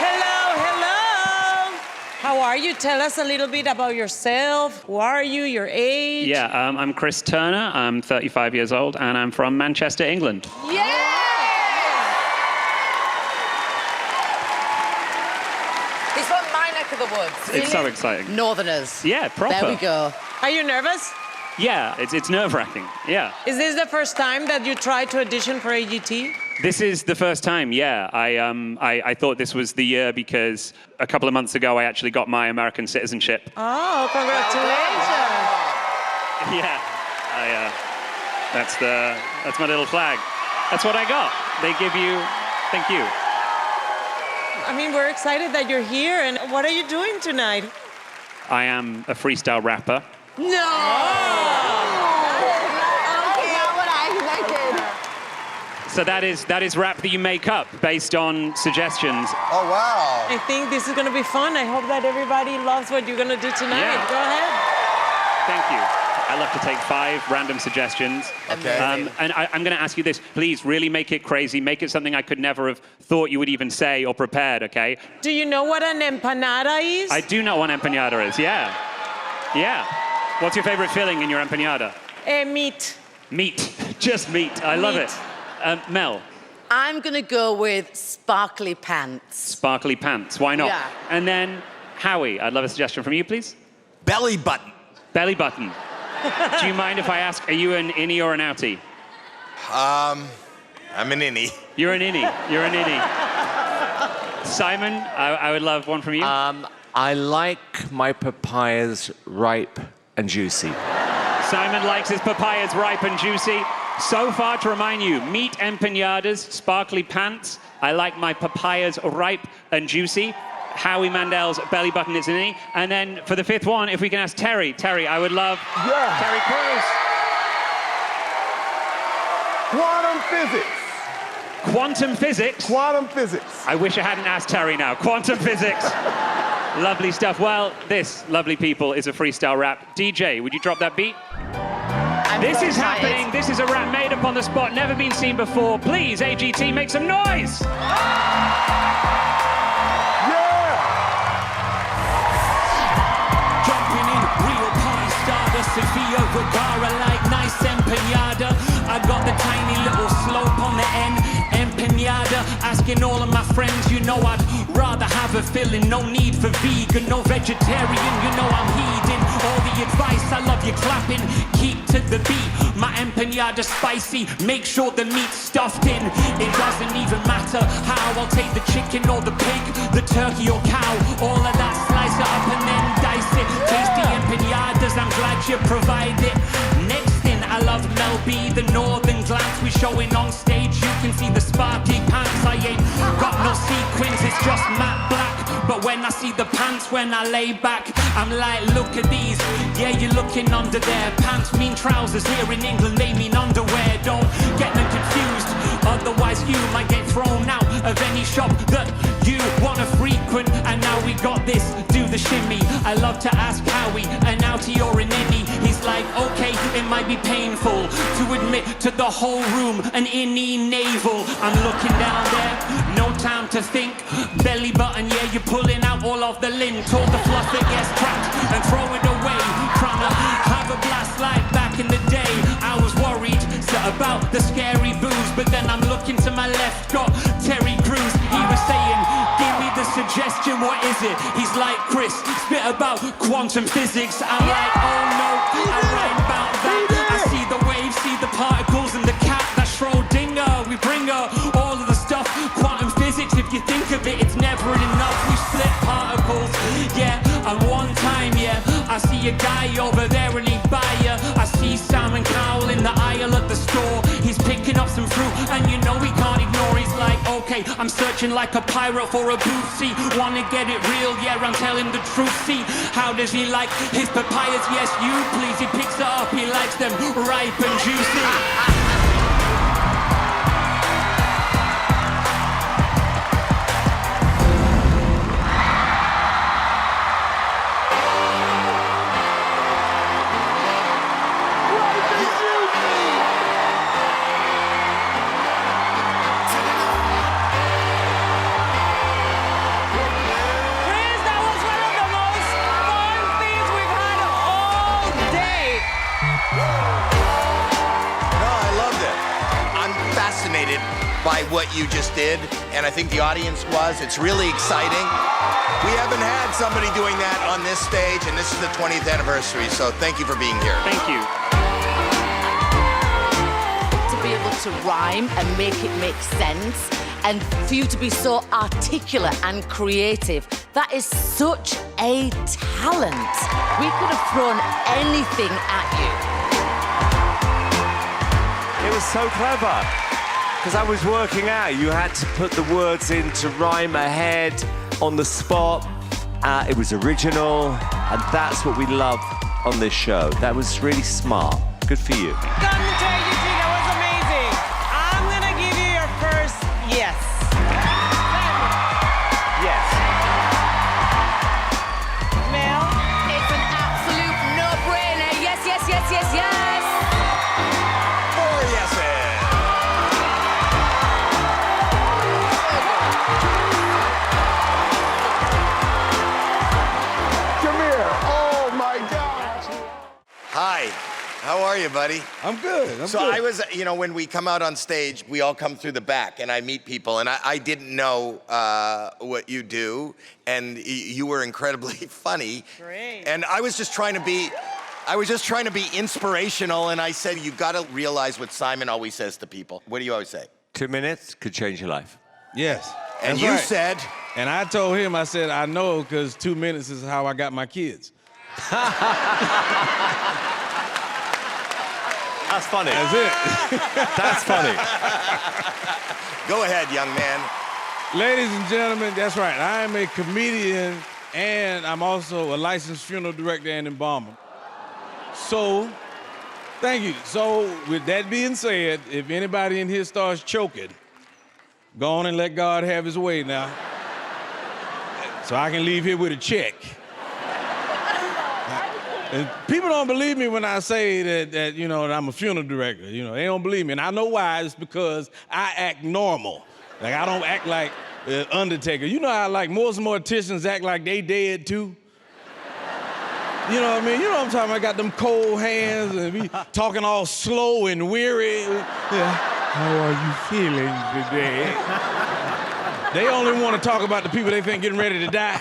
Hello, hello. How are you? Tell us a little bit about yourself. Who are you, your age? Yeah, I'm Chris Turner. I'm 35 years old, and I'm from Manchester, England. Yeah! He's from my neck of the woods. It's so exciting. Northerners. Yeah, proper. There we go. Are you nervous? Yeah, it's nerve-wracking. Yeah. Is this the first time that you tried to audition for AGT? This is the first time, yeah. I thought this was the year because a couple of months ago I actually got my American citizenship. Oh, congratulations. Yeah, that's my little flag. That's what I got. They give you, thank you. I mean, we're excited that you're here. And what are you doing tonight? I am a freestyle rapper. No! Okay, not what I expected. So that is rap that you make up based on suggestions. Oh, wow. I think this is going to be fun. I hope that everybody loves what you're going to do tonight. Yeah. Go ahead. Thank you. I love to take 5 random suggestions. Okay. And I'm going to ask you this. Please, really make it crazy. Make it something I could never have thought you would even say or prepared, okay? Do you know what an empanada is? I do know what an empanada is, yeah. Yeah. What's your favorite filling in your empanada? Meat. Meat. Just meat. I love Meat. it. Mel. I'm going to go with sparkly pants. Sparkly pants. Why not? Yeah. And then Howie, I'd love a suggestion from you, please. Belly button. Belly button. Do you mind if I ask, are you an innie or an outie? I'm an innie. You're an innie. You're an innie. Simon, I would love one from you. I like my papayas ripe and juicy. Simon likes his papayas ripe and juicy. So far, to remind you, meat empanadas, sparkly pants. I like my papayas ripe and juicy. Howie Mandel's belly button is an innie. And then for the 5th one, if we can ask Terry. Terry, I would love Terry Crews. Quantum physics. Quantum physics. Quantum physics. I wish I hadn't asked Terry now. Quantum physics. Lovely stuff. Well, this, lovely people, is a freestyle rap. DJ, would you drop that beat? This is happening. This is a rap made up on the spot, never been seen before. Please, AGT, make some noise. Jumping in, real party starter, Sofia Vergara like nice empanada. I got the tiny little slope on the end, empanada. Asking all of my friends, you know I'd rather have a filling. No need for vegan, no vegetarian, you know I'm heeding all the advice. I love you clapping, keep to the beat. My empanada spicy, make sure the meat's stuffed in. It doesn't even matter how, I'll take the chicken or the pig, the turkey or cow. All of that, slice it up and then dice it. Tasty empanadas, I'm glad you provide it. Next thing, I love Mel B, the northern glance we showing on stage. You can see the sparkly pants. I ain't got no sequins, it's just matte black. But when I see the pants, when I lay back, I'm like, look at these. Yeah, you're looking under there. Pants mean trousers, here in England they mean underwear. Don't get them confused, otherwise you might get thrown out of any shop that you wanna frequent. And now we got this, do the shimmy. I love to ask Howie, an outie or an innie. He's like, okay, it might be painful to admit to the whole room, an innie navel. I'm looking down there, no time to think. Belly button, yeah, you're pulling out all of the lint. All the fluff that gets trapped and throw it away. Trying to have a blast like back in the day. I was worried about the scary booze, but then I'm looking to my left, got Terry Crews. He was saying, give me the suggestion, what is it? He's like, Chris, spit about quantum physics. I'm like, oh no, I rhyme about that. I see the waves, see the particles, and the cat, that's Schrodinger. We bring her all of the stuff, quantum physics. If you think of it, it's never enough. We split particles, yeah. And one time, yeah, I see a guy over there and he buy ya. I see Simon Cowell in the aisle at the store. He's picking up some fruit, and you know he can't ignore. He's like, okay, I'm searching like a pirate for a booth. See, wanna get it real? Yeah, I'm telling the truth. See, how does he like his papayas? Yes, you please. He picks it up, he likes them ripe and juicy. what you just did, and I think the audience was. It's really exciting. We haven't had somebody doing that on this stage, and this is the 20th anniversary, so thank you for being here. Thank you. To be able to rhyme and make it make sense, and for you to be so articulate and creative, that is such a talent. We could have thrown anything at you. It was so clever. Because I was working out, you had to put the words in to rhyme ahead on the spot. It was original, and that's what we love on this show. That was really smart. Good for you. Commentary, you see, that was amazing. I'm gonna give you your first yes. Yes. Mel? It's an absolute no-brainer. Yes, yes, yes, yes, yes. 4 yeses. Come here. Oh, my God. Hi, how are you, buddy? I'm good. I'm So good. I was, you know, when we come out on stage, we all come through the back, and I meet people, and I didn't know what you do, and you were incredibly funny. Great. And I was just trying to be inspirational, and I said, you gotta realize what Simon always says to people. What do you always say? 2 minutes could change your life. Yes. And That's you right. said, And I told him, I said, I know, because 2 minutes is how I got my kids. That's funny. That's it. That's funny. go ahead, young man. Ladies and gentlemen, that's right. I am a comedian, and I'm also a licensed funeral director and embalmer. So, thank you. So, with that being said, if anybody in here starts choking, go on and let God have his way now. So I can leave here with a check. And people don't believe me when I say that you know, that I'm a funeral director. You know, they don't believe me. And I know why. It's because I act normal. Like, I don't act like Undertaker. You know how, like, most morticians act like they dead, too? You know what I mean? You know what I'm talking about? I got them cold hands and be talking all slow and weary. Yeah. How are you feeling today? They only want to talk about the people they think getting ready to die.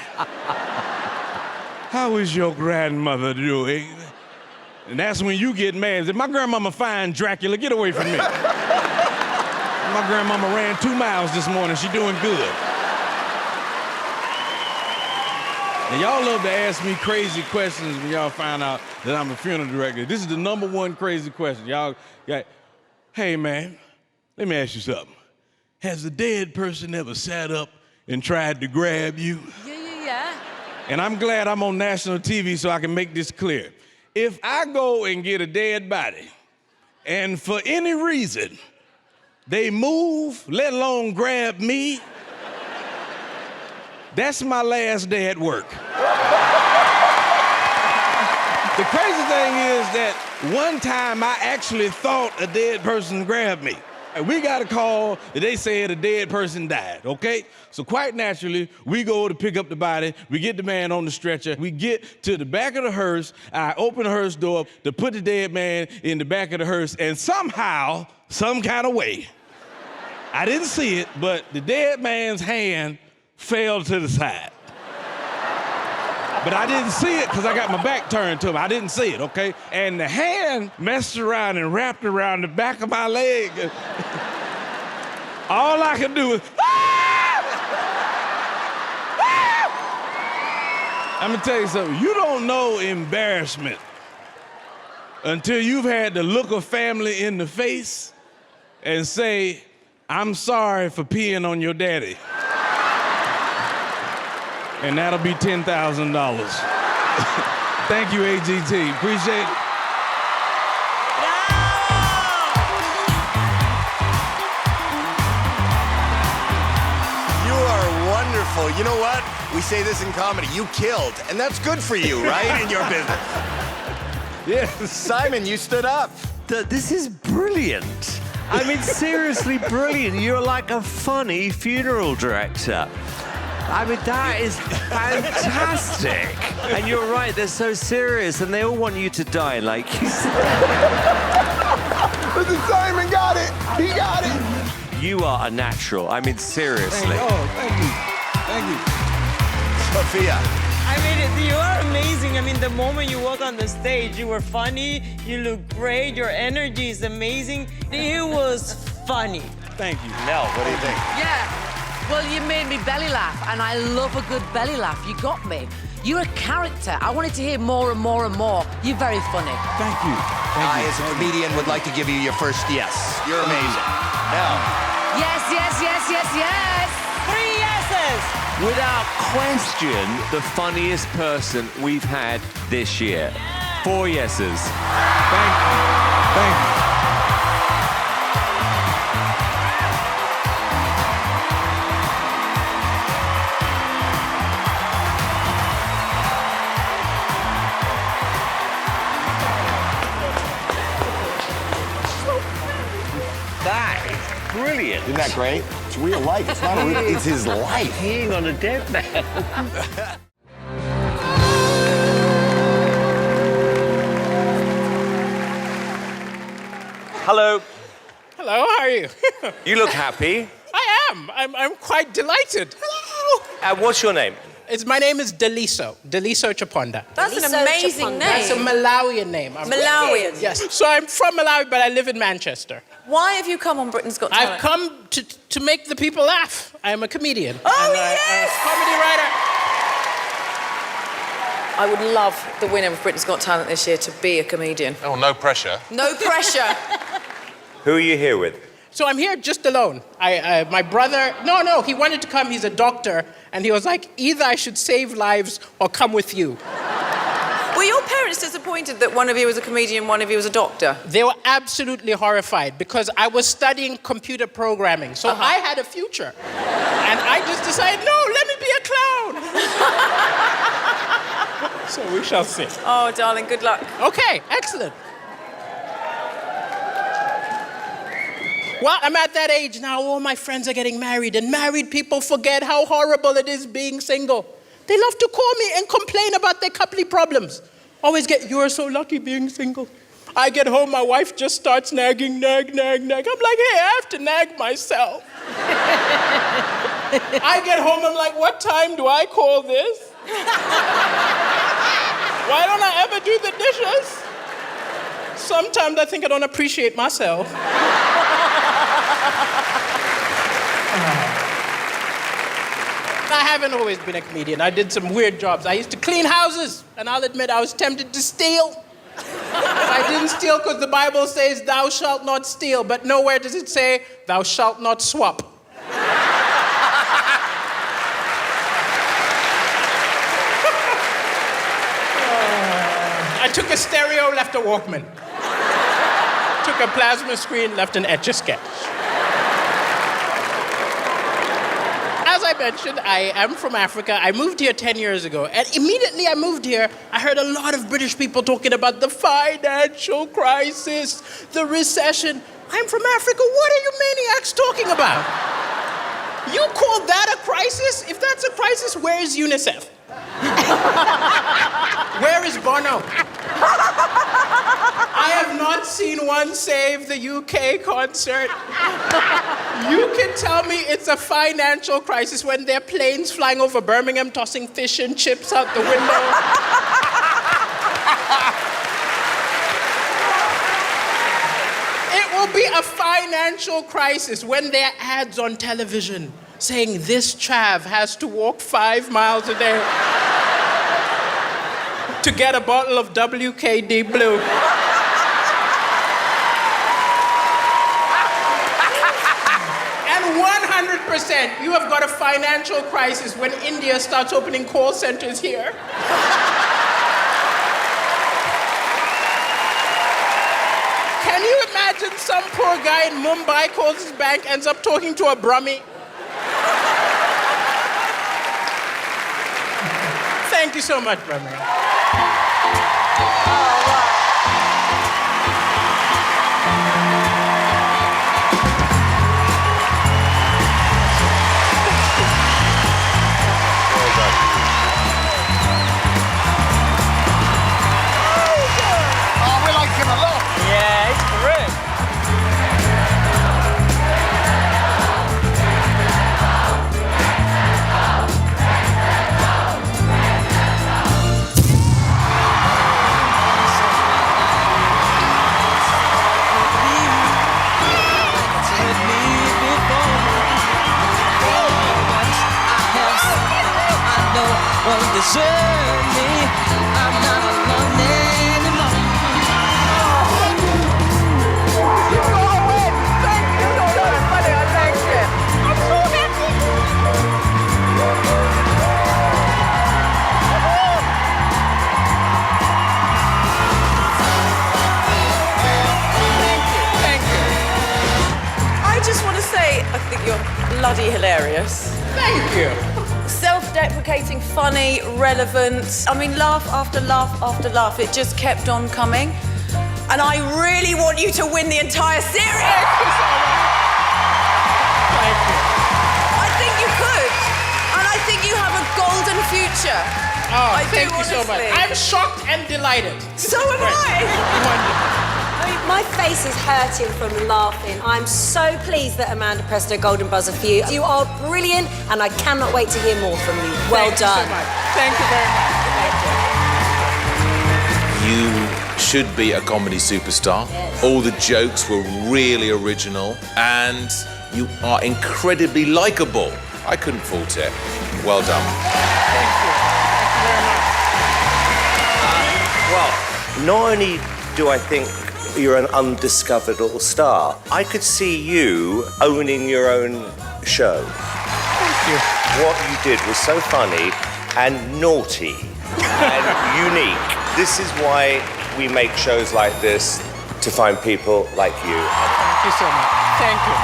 How is your grandmother doing? And that's when you get mad. If my grandmama find Dracula, get away from me. My grandmama ran 2 miles this morning. She doing good. And y'all love to ask me crazy questions when y'all find out that I'm a funeral director. This is the #1 crazy question. Y'all got, hey man, let me ask you something. Has a dead person ever sat up and tried to grab you? Yeah. And I'm glad I'm on national TV so I can make this clear. If I go and get a dead body, and for any reason they move, let alone grab me, that's my last day at work. The crazy thing is that one time I actually thought a dead person grabbed me. And we got a call that they said a dead person died, okay? So quite naturally, we go to pick up the body, we get the man on the stretcher, we get to the back of the hearse, I open the hearse door to put the dead man in the back of the hearse, and somehow, some kind of way, I didn't see it, but the dead man's hand fell to the side. But I didn't see it because I got my back turned to him. I didn't see it, okay? And the hand messed around and wrapped around the back of my leg. All I could do was, I'm gonna tell you something. You don't know embarrassment until you've had to look a family in the face and say, I'm sorry for peeing on your daddy. And that'll be $10,000. Thank you, AGT. Appreciate it. You are wonderful. You know what? We say this in comedy. You killed, and that's good for you, right? In your business. Yes. Simon, you stood up. This is brilliant. I mean, seriously brilliant. You're like a funny funeral director. I mean, that is fantastic. And you're right, they're so serious and they all want you to die, like you said. Listen, Simon got it. He got it. You are a natural. I mean, seriously. Thank you. Thank you. Sophia. I mean, you are amazing. I mean, the moment you walk on the stage, you were funny, you look great, your energy is amazing. It was funny. Thank you. Mel, what do you think? Yeah. Well, you made me belly laugh, and I love a good belly laugh. You got me. You're a character. I wanted to hear more and more and more. You're very funny. Thank you. I, as a comedian, would like to give you your first yes. You're amazing. Mel. Yes, yes, yes, yes, yes. 3 yeses. Without question, the funniest person we've had this year. 4 yeses. Thank you. Thank you. That is brilliant. Isn't that great? It's real life. It's not it's his life. Peeing on a dead man. Hello. Hello, how are you? You look happy. I am. I'm quite delighted. Hello. What's your name? My name is Daliso Chaponda. That's an amazing That's a name. Malawian name. Malawian. Yes. So I'm from Malawi, but I live in Manchester. Why have you come on Britain's Got Talent? I've come to make the people laugh. I'm a comedian. Oh, and yes! a comedy writer. I would love the winner of Britain's Got Talent this year to be a comedian. Oh, no pressure. No pressure. Who are you here with? So I'm here just alone. My brother, no, he wanted to come. He's a doctor. And he was like, either I should save lives or come with you. Were your parents disappointed that one of you was a comedian, one of you was a doctor? They were absolutely horrified because I was studying computer programming. So I had a future. And I just decided, no, let me be a clown. So we shall see. Oh, darling, good luck. Okay, excellent. Well, I'm at that age now, all my friends are getting married, and married people forget how horrible it is being single. They love to call me and complain about their coupley problems. Always get, you're so lucky being single. I get home, my wife just starts nagging, nag. I'm like, hey, I have to nag myself. I get home, I'm like, what time do I call this? Why don't I ever do the dishes? Sometimes I think I don't appreciate myself. I haven't always been a comedian. I did some weird jobs. I used to clean houses, and I'll admit I was tempted to steal. I didn't steal because the Bible says, thou shalt not steal, but nowhere does it say, thou shalt not swap. I took a stereo, left a Walkman. Took a plasma screen, left an Etch-a-Sketch. As I mentioned, I am from Africa. I moved here 10 years ago. And immediately I moved here, I heard a lot of British people talking about the financial crisis, the recession. I'm from Africa. What are you maniacs talking about? You call that a crisis? If that's a crisis, where is UNICEF? Where is Bono? I have not seen one save the UK concert. You can tell me it's a financial crisis when there are planes flying over Birmingham tossing fish and chips out the window. It will be a financial crisis when there are ads on television saying this chav has to walk 5 miles a day to get a bottle of WKD Blue. And 100%, you have got a financial crisis when India starts opening call centers here. Can you imagine some poor guy in Mumbai calls his bank, ends up talking to a Brummy? Thank you so much, Brummy. Oh, we like him a lot. Yeah, it's great. won't desert me. I'm not alone anymore. You go away. Thank you. No, that's funny. I like it. I'm so happy. Thank you. I just want to say, I think you're bloody hilarious. Thank you. Self-deprecating, funny, relevant. I mean, laugh after laugh after laugh. It just kept on coming. And I really want you to win the entire series. Thank you. I think you could. And I think you have a golden future. Oh, I thank do, you so much. honestly. I'm shocked and delighted. So am I. Wonderful. My face is hurting from laughing. I'm so pleased that Amanda pressed her golden buzzer for you. You are brilliant, and I cannot wait to hear more from you. Well Thank done. you so much. Thank you very much. Thank you. You should be a comedy superstar. All the jokes were really original, and you are incredibly likable. I couldn't fault it. Well done. Thank you. Thank you very much. Well, not only do I think you're an undiscovered little star, I could see you owning your own show. Thank you. What you did was so funny and naughty and unique. This is why we make shows like this, to find people like you. Thank you so much. Thank you.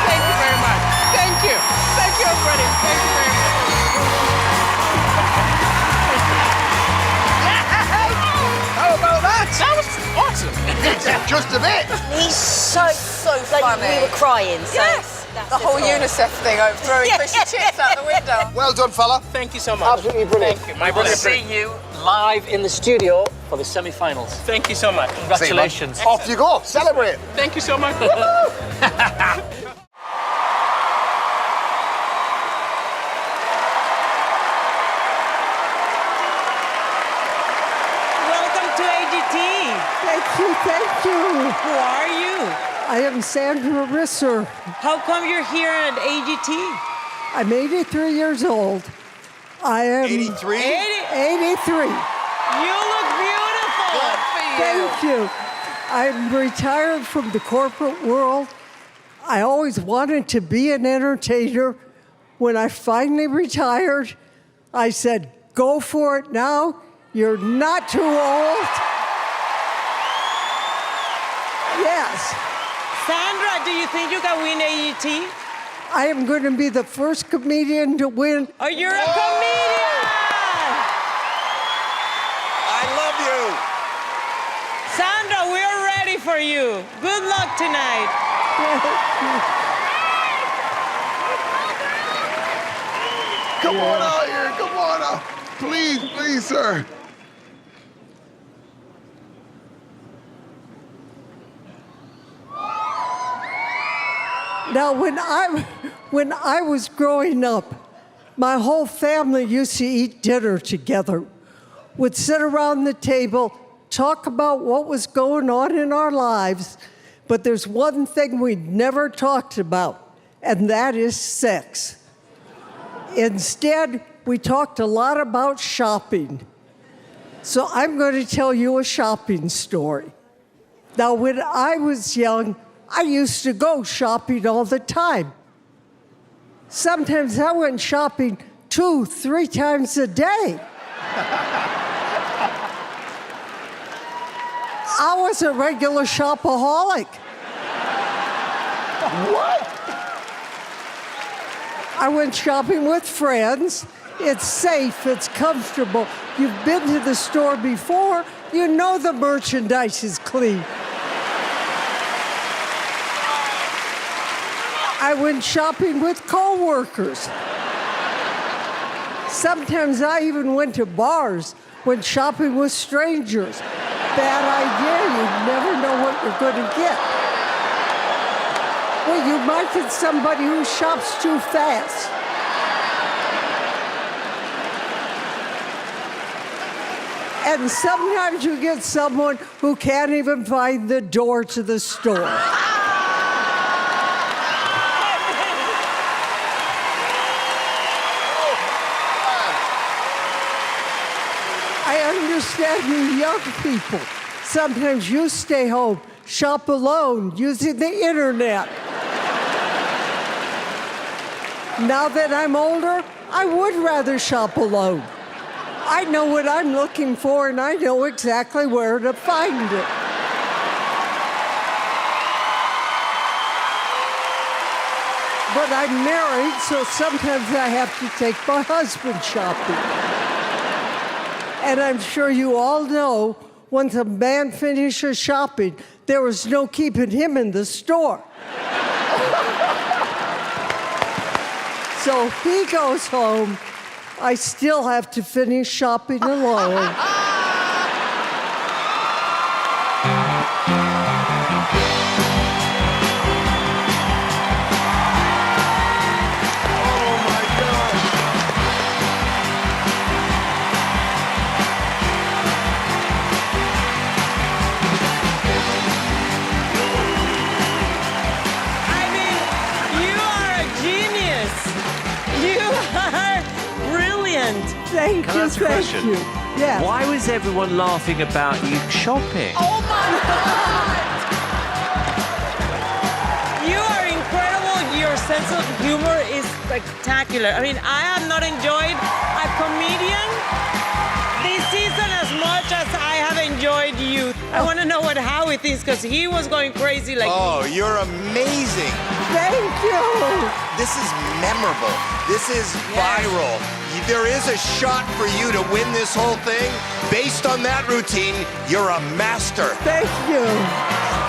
Thank you very much. Thank you. Thank you, everybody. Thank you very much. How about that? That was awesome. Just a bit. He's so funny. Like, we were crying. So Yes. that's The whole it all. UNICEF thing of throwing fish and chips out the window. Well done, fella. Thank you so much. Absolutely brilliant. Thank you. My We'll brother. see you live in the studio for the semi-finals. Thank you so much. Congratulations. Off you go. Celebrate. Thank you so much. Welcome to AGT. Thank you. Who are you? I am Sandra Risser. How come you're here at AGT? I'm 83 years old. I am 83? 83. You look beautiful. Thank you. I'm retired from the corporate world. I always wanted to be an entertainer. When I finally retired, I said, go for it now. You're not too old. Yes. Sandra, do you think you can win AGT? I am going to be the first comedian to win. Oh, you're a comedian! I love you. Sandra, we're ready for you. Good luck tonight. Come on out here. Come on out. Please, please, sir. Now, when I was growing up, my whole family used to eat dinner together. Would sit around the table, talk about what was going on in our lives, but there's one thing we never talked about, and that is sex. Instead, we talked a lot about shopping. So I'm going to tell you a shopping story. Now, when I was young, I used to go shopping all the time. Sometimes I went shopping 2-3 times a day. I was a regular shopaholic. What? I went shopping with friends. It's safe, it's comfortable. You've been to the store before, you know the merchandise is clean. I went shopping with coworkers. Sometimes I even went to bars, went shopping with strangers. Bad idea, you never know what you're going to get. Well, you might get somebody who shops too fast. And sometimes you get someone who can't even find the door to the store. understand you young people. Sometimes you stay home, shop alone, using the internet. Now that I'm older, I would rather shop alone. I know what I'm looking for, and I know exactly where to find it. But I'm married, so sometimes I have to take my husband shopping. And I'm sure you all know, once a man finishes shopping, there was no keeping him in the store. So he goes home. I still have to finish shopping alone. Thank Can I you, ask a thank question? you. Yeah. Why was everyone laughing about you shopping? Oh my God! You are incredible. Your sense of humor is spectacular. I mean, I have not enjoyed a comedian this season as much as I have enjoyed you. I want to know what Howie thinks, because he was going crazy like Oh, me. you're amazing. Thank you. This is memorable. This is viral. There is a shot for you to win this whole thing. Based on that routine, you're a master. Thank you.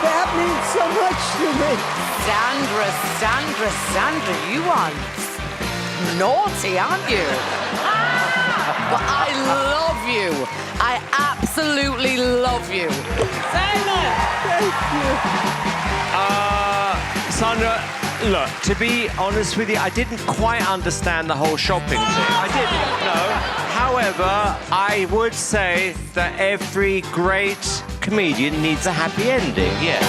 That means so much to me. Sandra, you are naughty, aren't you? But I love you. I absolutely love you. Simon! Thank you. Sandra, look, to be honest with you, I didn't quite understand the whole shopping thing. I didn't, no. However, I would say that every great comedian needs a happy ending, yeah.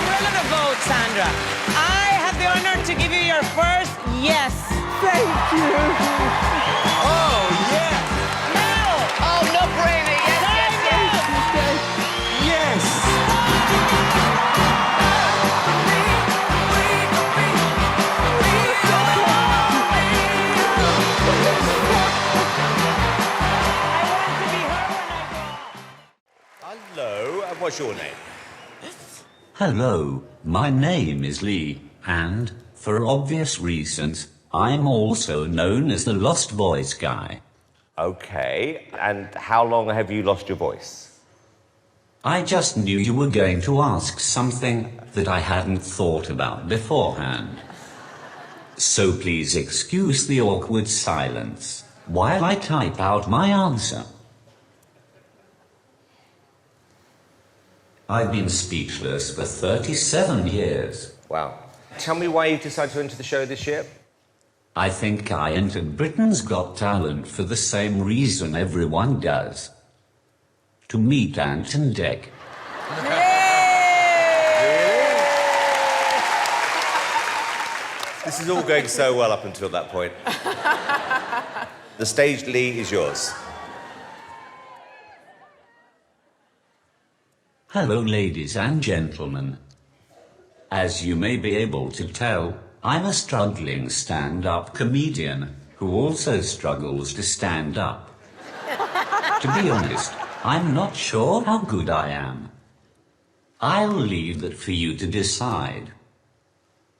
We're gonna vote, Sandra. I have the honor to give you your first yes. Thank you. Oh, yeah. No! Oh, no brainer. Yes! Hello, and what's your name? Hello, my name is Lee, and, for obvious reasons, I'm also known as the Lost Voice Guy. Okay, and how long have you lost your voice? I just knew you were going to ask something that I hadn't thought about beforehand. So please excuse the awkward silence while I type out my answer. I've been speechless for 37 years. Wow. Tell me why you decided to enter the show this year. I think I entered Britain's Got Talent for the same reason everyone does. To meet Ant and Dec. This is all going so well up until that point. The stage, Lee, is yours. Hello, ladies and gentlemen. As you may be able to tell, I'm a struggling stand-up comedian who also struggles to stand up. To be honest, I'm not sure how good I am. I'll leave that for you to decide.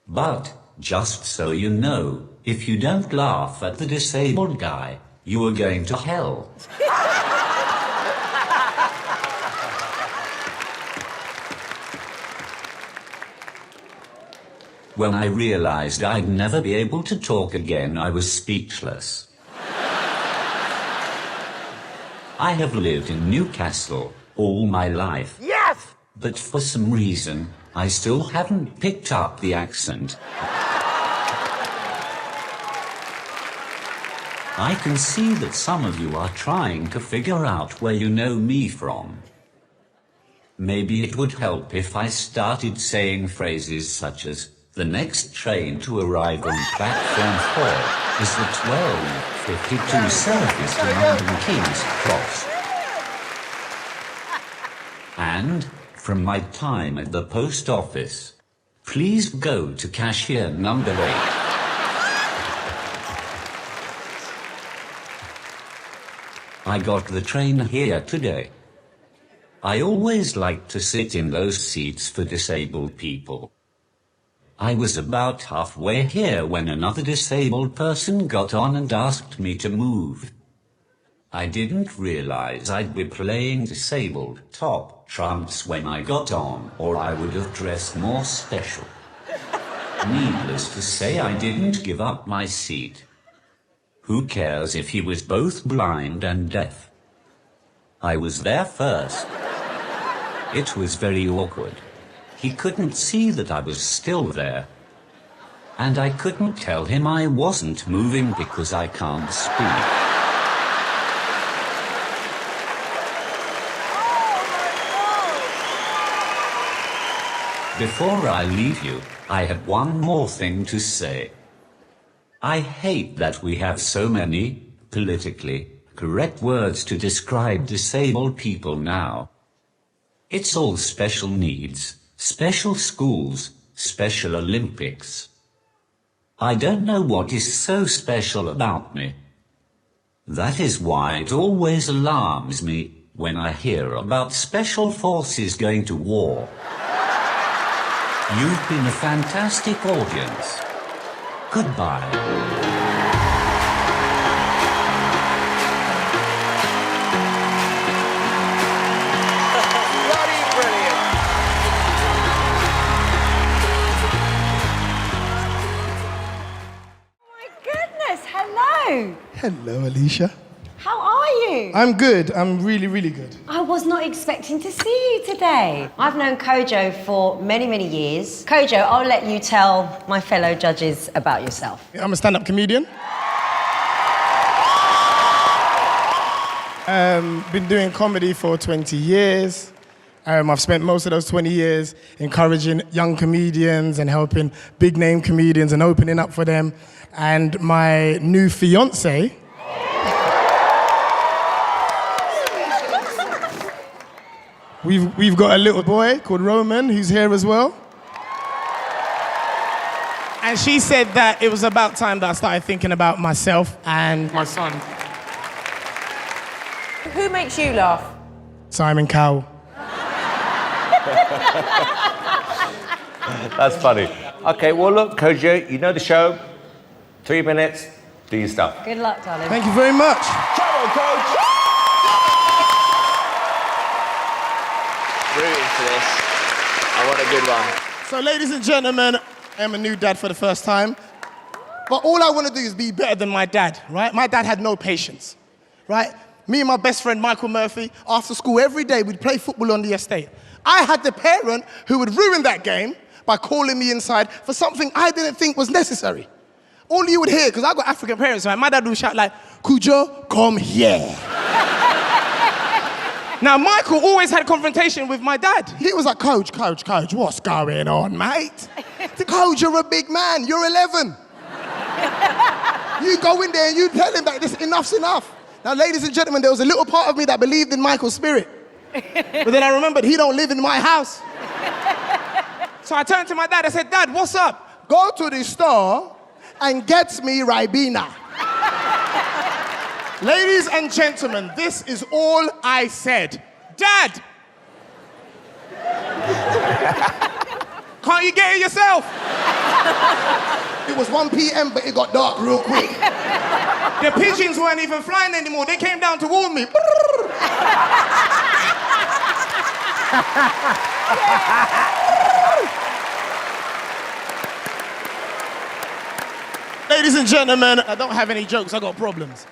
But, just so you know, if you don't laugh at the disabled guy, you are going to hell. When I realized I'd never be able to talk again, I was speechless. I have lived in Newcastle all my life. Yes! But for some reason, I still haven't picked up the accent. I can see that some of you are trying to figure out where you know me from. Maybe it would help if I started saying phrases such as, The next train to arrive on platform 4 is the 12:52 service to London King's Cross. And, from my time at the post office, please go to cashier number 8. I got the train here today. I always like to sit in those seats for disabled people. I was about halfway here when another disabled person got on and asked me to move. I didn't realize I'd be playing disabled top trumps when I got on, or I would have dressed more special. Needless to say, I didn't give up my seat. Who cares if he was both blind and deaf? I was there first. It was very awkward. He couldn't see that I was still there. And I couldn't tell him I wasn't moving because I can't speak. Before I leave you, I have one more thing to say. I hate that we have so many politically correct words to describe disabled people now. It's all special needs, special schools, Special Olympics. I don't know what is so special about me. That is why it always alarms me when I hear about special forces going to war. You've been a fantastic audience. Goodbye. Hello, Alicia. How are you? I'm good. I'm really, really good. I was not expecting to see you today. I've known Kojo for many, many years. Kojo, I'll let you tell my fellow judges about yourself. I'm a stand-up comedian. Been doing comedy for 20 years. I've spent most of those 20 years encouraging young comedians and helping big-name comedians and opening up for them. And my new fiancé, we've got a little boy called Roman who's here as well. And she said that it was about time that I started thinking about myself and my son. Who makes you laugh? Simon Cowell. That's funny. Okay, well, look, Kojo, you know the show. 3 minutes, do your stuff. Good luck, darling. Thank you very much. Come on, Coach. Rooting for this. I want a good one. So, ladies and gentlemen, I am a new dad for the first time. But all I want to do is be better than my dad, right? My dad had no patience, right? Me and my best friend, Michael Murphy, after school every day, we'd play football on the estate. I had the parent who would ruin that game by calling me inside for something I didn't think was necessary. All you would hear, because I got African parents, right? My dad would shout like, Kojo, come here. Now, Michael always had a confrontation with my dad. He was like, Coach, what's going on, mate? Coach, you're a big man, you're 11. You go in there and you tell him that this enough's enough. Now, ladies and gentlemen, there was a little part of me that believed in Michael's spirit. But then I remembered he don't live in my house. So I turned to my dad, I said, Dad, what's up? Go to the store and get me Ribena. Ladies and gentlemen, this is all I said. Dad! Can't you get it yourself? It was 1 p.m., but it got dark real quick. The pigeons weren't even flying anymore. They came down to warn me. Ladies and gentlemen, I don't have any jokes, I got problems.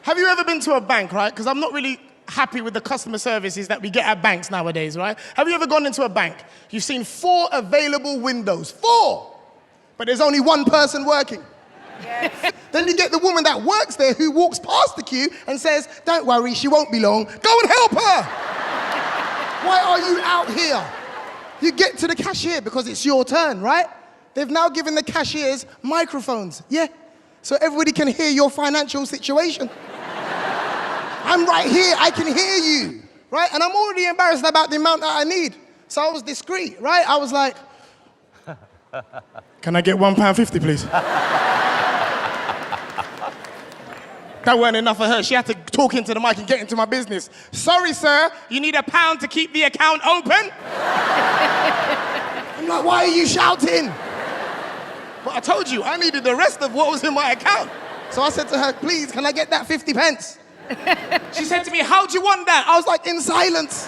Have you ever been to a bank, right? Because I'm not really happy with the customer services that we get at banks nowadays, right? Have you ever gone into a bank? You've seen 4 available windows, 4! But there's only 1 person working. Yes. Then you get the woman that works there who walks past the queue and says, don't worry, she won't be long. Go and help her! Why are you out here? You get to the cashier because it's your turn, right? They've now given the cashiers microphones, yeah? So everybody can hear your financial situation. I'm right here, I can hear you, right? And I'm already embarrassed about the amount that I need. So I was discreet, right? I was like, can I get £1.50, please? That weren't enough for her. She had to talk into the mic and get into my business. Sorry, sir, you need £1 to keep the account open? I'm like, why are you shouting? But I told you, I needed the rest of what was in my account. So I said to her, please, can I get that 50 pence? She said to me, how do you want that? I was like, in silence.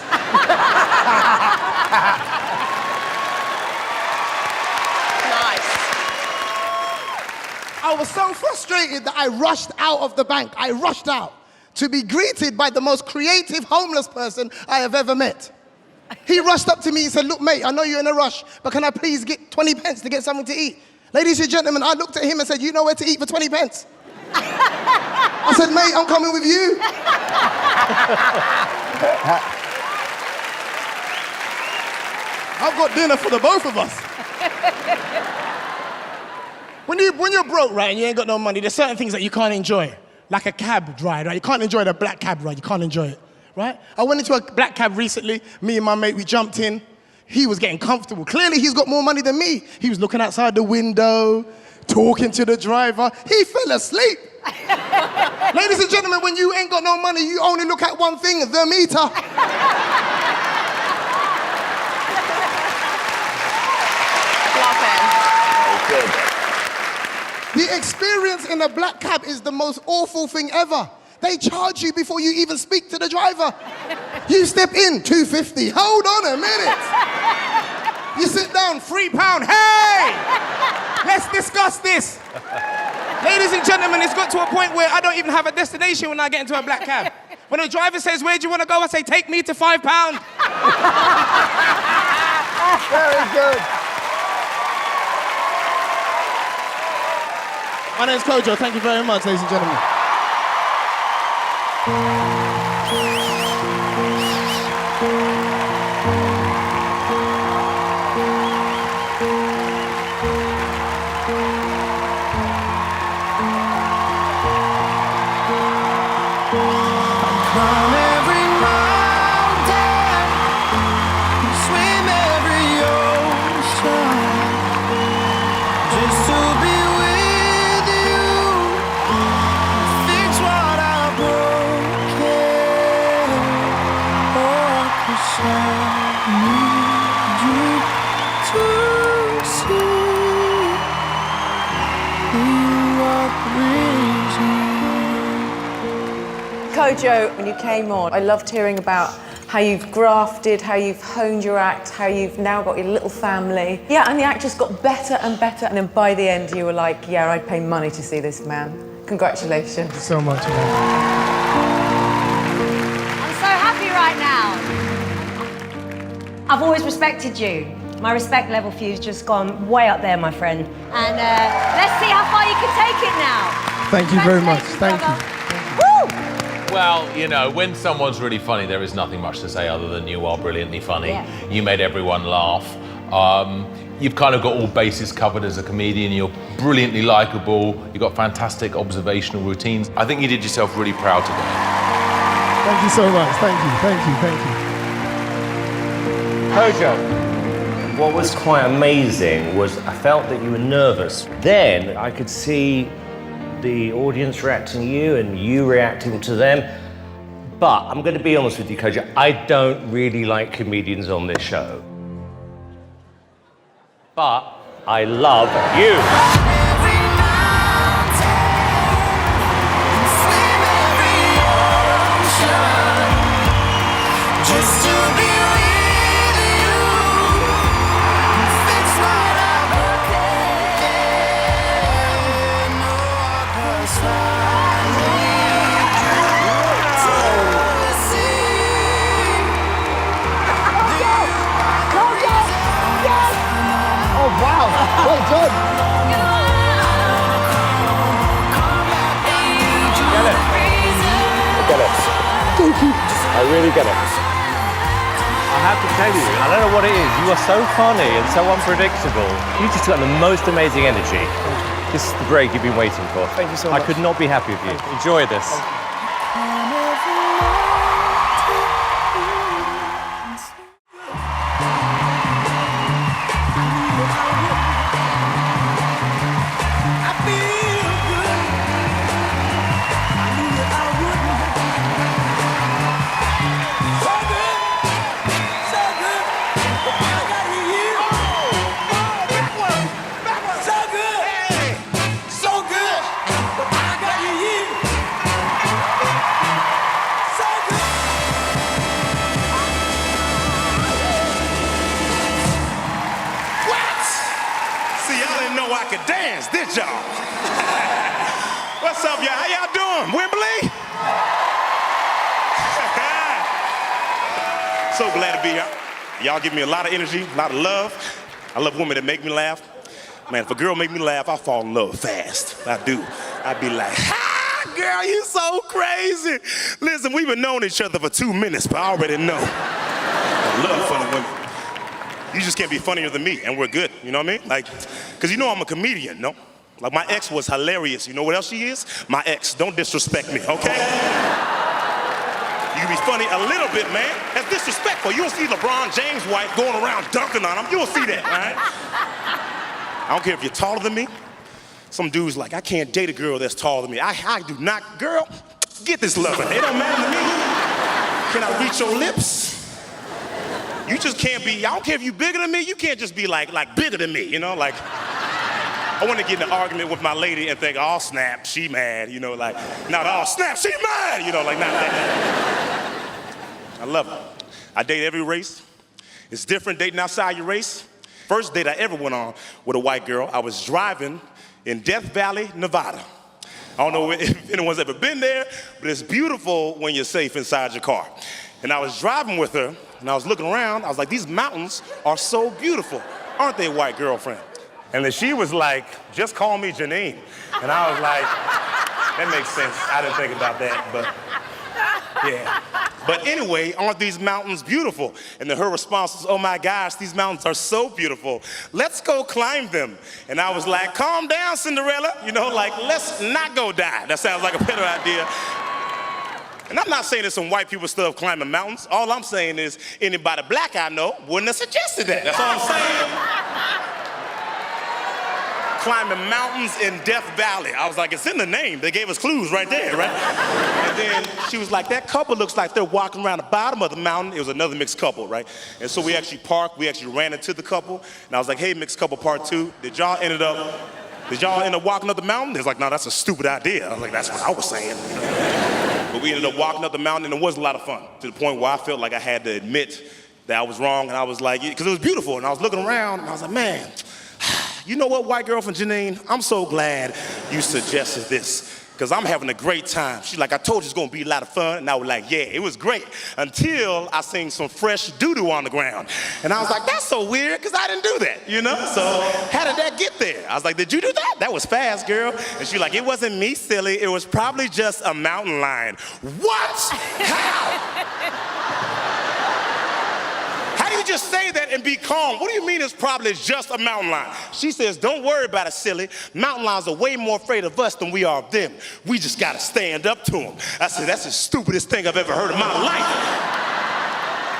I was so frustrated that I rushed out of the bank. I rushed out to be greeted by the most creative homeless person I have ever met. He rushed up to me and said, look, mate, I know you're in a rush, but can I please get 20 pence to get something to eat? Ladies and gentlemen, I looked at him and said, you know where to eat for 20 pence? I said, mate, I'm coming with you. I've got dinner for the both of us. When you're broke, right, and you ain't got no money, there's certain things that you can't enjoy. Like a cab ride, right? You can't enjoy the black cab ride, you can't enjoy it, right? I went into a black cab recently, me and my mate, we jumped in. He was getting comfortable. Clearly, he's got more money than me. He was looking outside the window, talking to the driver. He fell asleep. Ladies and gentlemen, when you ain't got no money, you only look at one thing, the meter. Good. The experience in a black cab is the most awful thing ever. They charge you before you even speak to the driver. You step in, $2.50. Hold on a minute. You sit down, £3. Hey! Let's discuss this. Ladies and gentlemen, it's got to a point where I don't even have a destination when I get into a black cab. When the driver says, where do you want to go? I say, take me to £5. Very good. My name's Kojo. Thank you very much, ladies and gentlemen. Kojo, when you came on, I loved hearing about how you've grafted, how you've honed your act, how you've now got your little family. Yeah, and the act just got better and better, and then by the end you were like, yeah, I'd pay money to see this man. Congratulations. Thank you so much, man. I'm so happy right now. I've always respected you. My respect level for you's just gone way up there, my friend. And let's see how far you can take it now. Thank you very much. Thank you. Woo! Well, you know, when someone's really funny, there is nothing much to say other than you are brilliantly funny. Yeah. You made everyone laugh. You've kind of got all bases covered as a comedian. You're brilliantly likable. You've got fantastic observational routines. I think you did yourself really proud today. Thank you so much. Thank you, thank you, thank you. Kojo, what was quite amazing was I felt that you were nervous. Then I could see the audience reacting to you and you reacting to them. But I'm going to be honest with you, Kojo, I don't really like comedians on this show. But I love you. Wow, well done. Get it. I get it. Thank you. I really get it. I have to tell you, I don't know what it is. You are so funny and so unpredictable. You just got the most amazing energy. This is the break you've been waiting for. Thank you so much. I could not be happy with you. Enjoy this. Did y'all? What's up, y'all? How y'all doing? Wembley? So glad to be here. Y'all give me a lot of energy, a lot of love. I love women that make me laugh. Man, if a girl make me laugh, I fall in love fast. I do. I'd be like, ha, girl, you so crazy. Listen, we've been knowing each other for 2 minutes, but I already know. I love funny women. You just can't be funnier than me, and we're good, you know what I mean? Like, because you know I'm a comedian, no? Like, my ex was hilarious. You know what else she is? My ex. Don't disrespect me, okay? You can be funny a little bit, man. That's disrespectful. You don't see LeBron James' wife going around dunking on him. You don't see that, all right? I don't care if you're taller than me. Some dude's like, I can't date a girl that's taller than me. I do not. Girl, get this lover. It don't matter to me. Can I reach your lips? You just can't be, I don't care if you're bigger than me, you can't just be like bigger than me, you know? Like, I want to get in an argument with my lady and think, oh, snap, she mad, you know, like, not, oh, snap, she mad, you know, like, not that. I love it. I date every race. It's different dating outside your race. First date I ever went on with a white girl, I was driving in Death Valley, Nevada. I don't know if anyone's ever been there, but it's beautiful when you're safe inside your car. And I was driving with her, and I was looking around, I was like, these mountains are so beautiful. Aren't they, white girlfriend? And then she was like, just call me Janine. And I was like, that makes sense. I didn't think about that, but yeah. But anyway, aren't these mountains beautiful? And then her response was, oh my gosh, these mountains are so beautiful. Let's go climb them. And I was like, calm down, Cinderella. You know, like, let's not go die. That sounds like a better idea. And I'm not saying that some white people still climbing mountains. All I'm saying is anybody black I know wouldn't have suggested that. That's all I'm saying. Climbing mountains in Death Valley. I was like, it's in the name. They gave us clues right there, right? And then she was like, that couple looks like they're walking around the bottom of the mountain. It was another mixed couple, right? And so we actually parked. We actually ran into the couple. And I was like, hey, mixed couple part 2. Did y'all end up walking up the mountain? They was like, no, that's a stupid idea. I was like, that's what I was saying. But we ended up walking up the mountain, and it was a lot of fun, to the point where I felt like I had to admit that I was wrong, and I was like, because it was beautiful, and I was looking around, and I was like, man, you know what, white girlfriend Janine, I'm so glad you suggested this, because I'm having a great time. She's like, I told you it's going to be a lot of fun, and I was like, yeah, it was great, until I seen some fresh doo-doo on the ground. And I was like, that's so weird, because I didn't do that, you know? So how did that get there? I was like, did you do that? That was fast, girl. And she's like, it wasn't me, silly. It was probably just a mountain lion. What? How? How do you just say that and be calm? What do you mean it's probably just a mountain lion? She says, don't worry about it, silly. Mountain lions are way more afraid of us than we are of them. We just gotta stand up to them. I said, that's the stupidest thing I've ever heard in my life.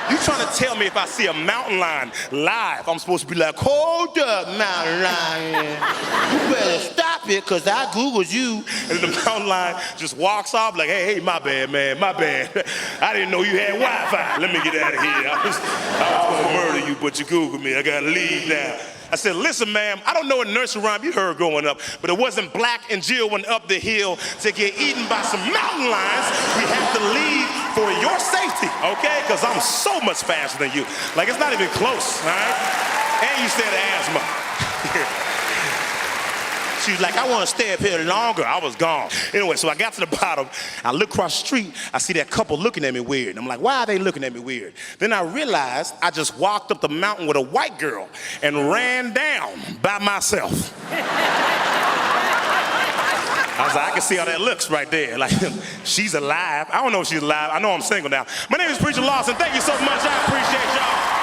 You trying to tell me if I see a mountain lion live, I'm supposed to be like, hold up, mountain lion. You better stop it, because I Googled you. And the mountain lion just walks off like, hey, my bad, man, my bad. I didn't know you had Wi-Fi. Let me get out of here. I was going to murder you, but you Googled me. I got to leave now. I said, listen, ma'am, I don't know a nursery rhyme you heard growing up, but it wasn't Black and Jill went up the hill to get eaten by some mountain lions. We have to leave for your safety, okay? Because I'm so much faster than you. Like, it's not even close, all right? And you said asthma. She was like, I want to stay up here longer. I was gone. Anyway, so I got to the bottom. I look across the street. I see that couple looking at me weird. And I'm like, why are they looking at me weird? Then I realized I just walked up the mountain with a white girl and ran down by myself. I was like, I can see how that looks right there. Like, she's alive. I don't know if she's alive. I know I'm single now. My name is Preacher Lawson. Thank you so much. I appreciate y'all.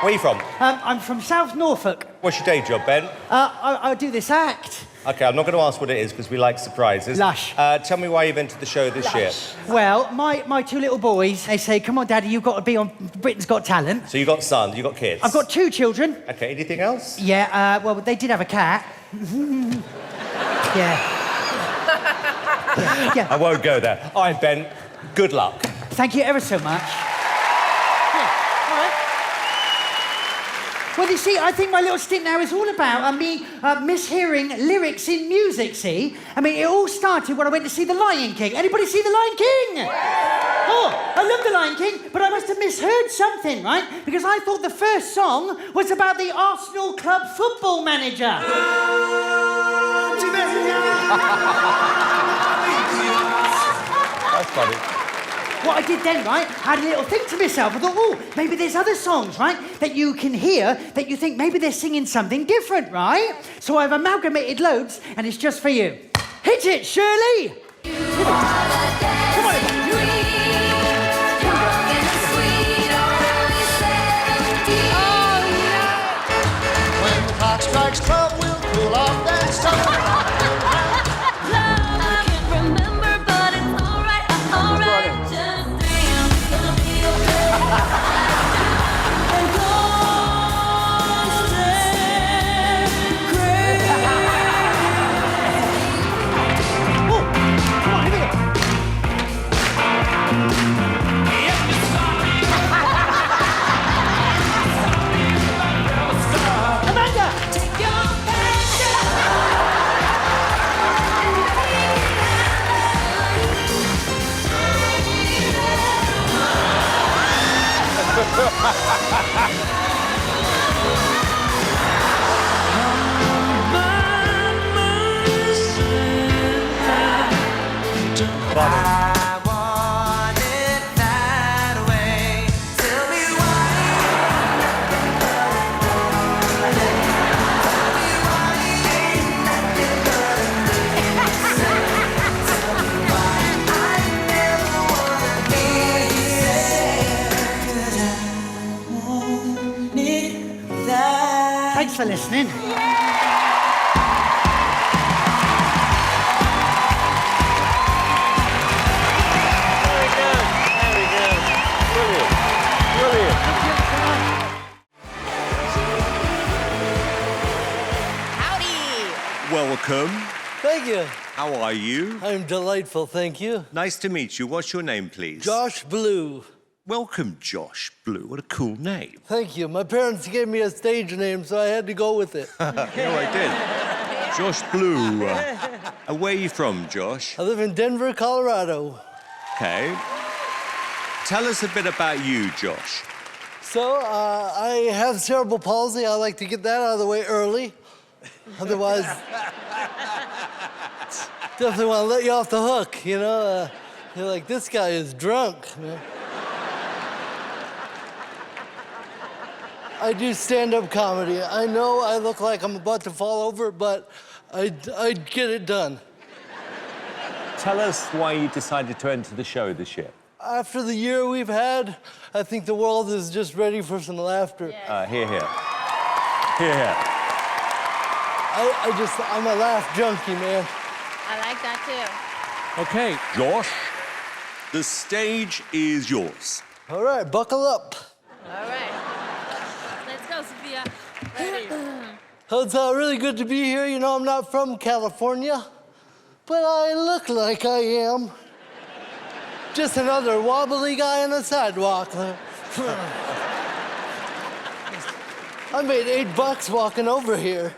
Where are you from? I'm from South Norfolk. What's your day job, Ben? I do this act. Okay, I'm not going to ask what it is because we like surprises. Lush. Tell me why you've entered the show this year. Well, my two little boys, they say, come on, Daddy, you've got to be on Britain's Got Talent. So you've got sons, you've got kids? I've got 2 children. Okay, anything else? Yeah, well, they did have a cat. Yeah. Yeah. I won't go there. All right, Ben, good luck. Thank you ever so much. Well, you see, I think my little stint now is all about me mishearing lyrics in music, see? I mean, it all started when I went to see The Lion King. Anybody see The Lion King? Yeah. Oh, I love The Lion King, but I must have misheard something, right? Because I thought the first song was about the Arsenal club football manager. That's funny. What I did then, right, I had a little think to myself. I thought, oh, maybe there's other songs, right, that you can hear that you think maybe they're singing something different, right? So I've amalgamated loads, and it's just for you. Hit it, Shirley! Come on. When the clock strikes 12, we'll cool off that stone. Thanks for listening. Very good. Brilliant. Brilliant. Howdy. Welcome. Thank you. How are you? I'm delightful, thank you. Nice to meet you. What's your name, please? Josh Blue. Welcome, Josh Blue. What a cool name. Thank you. My parents gave me a stage name, so I had to go with it. No, I did. Josh Blue. Where are you from, Josh? I live in Denver, Colorado. Okay. Tell us a bit about you, Josh. So, I have cerebral palsy. I like to get that out of the way early. Otherwise, definitely want to let you off the hook, you know? You're like, this guy is drunk. You know? I do stand-up comedy. I know I look like I'm about to fall over, but I'd get it done. Tell us why you decided to enter the show this year. After the year we've had, I think the world is just ready for some laughter. Hear, hear. Hear, hear. I'm a laugh junkie, man. I like that too. Okay, Josh, the stage is yours. All right, buckle up. All right. Let's go, Sophia. Ready. It's really good to be here. You know, I'm not from California, but I look like I am. Just another wobbly guy on the sidewalk. I made $8 walking over here.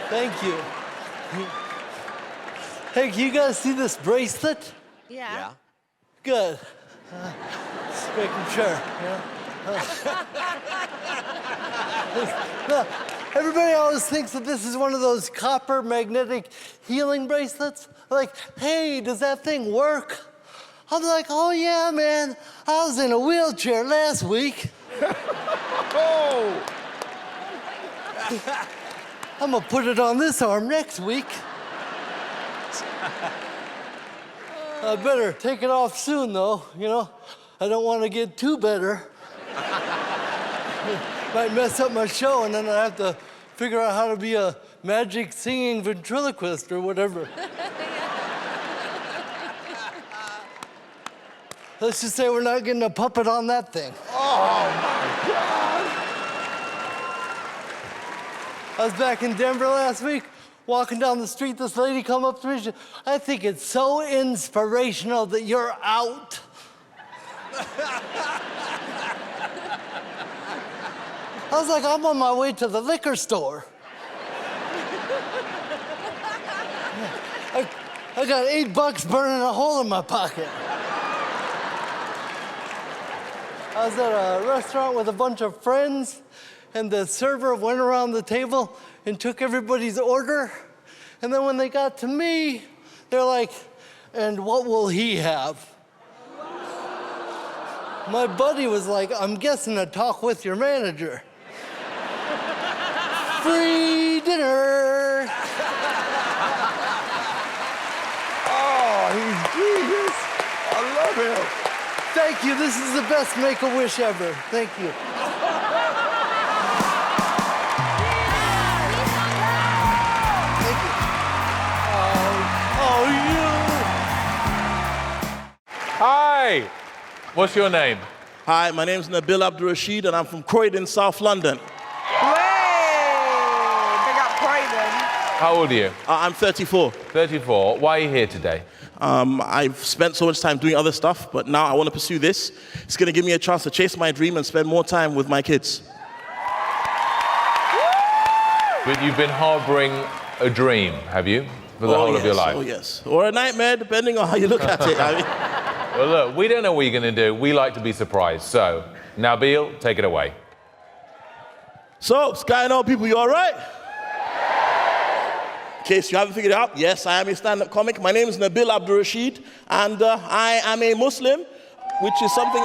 Thank you. Hey, can you guys see this bracelet? Yeah. Good. Just making sure. Everybody always thinks that this is one of those copper magnetic healing bracelets. Like, hey, does that thing work? I'm like, oh yeah, man. I was in a wheelchair last week. Oh. I'm gonna put it on this arm next week. I better take it off soon, though, you know? I don't want to get too better. Might mess up my show, and then I have to figure out how to be a magic singing ventriloquist or whatever. Let's just say we're not getting a puppet on that thing. Oh, my God. I was back in Denver last week, walking down the street, this lady come up to me, she, I think it's so inspirational that you're out. I was like, I'm on my way to the liquor store. I got $8 burning a hole in my pocket. I was at a restaurant with a bunch of friends, and the server went around the table and took everybody's order. And then when they got to me, they're like, and what will he have? My buddy was like, I'm guessing a talk with your manager. Free dinner. Oh, he's genius. I love him. Thank you. This is the best Make-A-Wish ever. Thank you. Thank you. Oh, Hi. What's your name? Hi, my name's Nabil Abdulrashid, and I'm from Croydon, South London. How old are you? I'm 34. 34. Why are you here today? I've spent so much time doing other stuff, but now I want to pursue this. It's going to give me a chance to chase my dream and spend more time with my kids. But you've been harboring a dream, have you? For the whole of your life? Oh, yes. Or a nightmare, depending on how you look at it. I mean. Well, look, we don't know what you're going to do. We like to be surprised. So, Nabil, take it away. So, Sky and all people, you all right? In case you haven't figured it out, yes, I am a stand-up comic. My name is Nabil Abdulrashid, and I am a Muslim, which is something...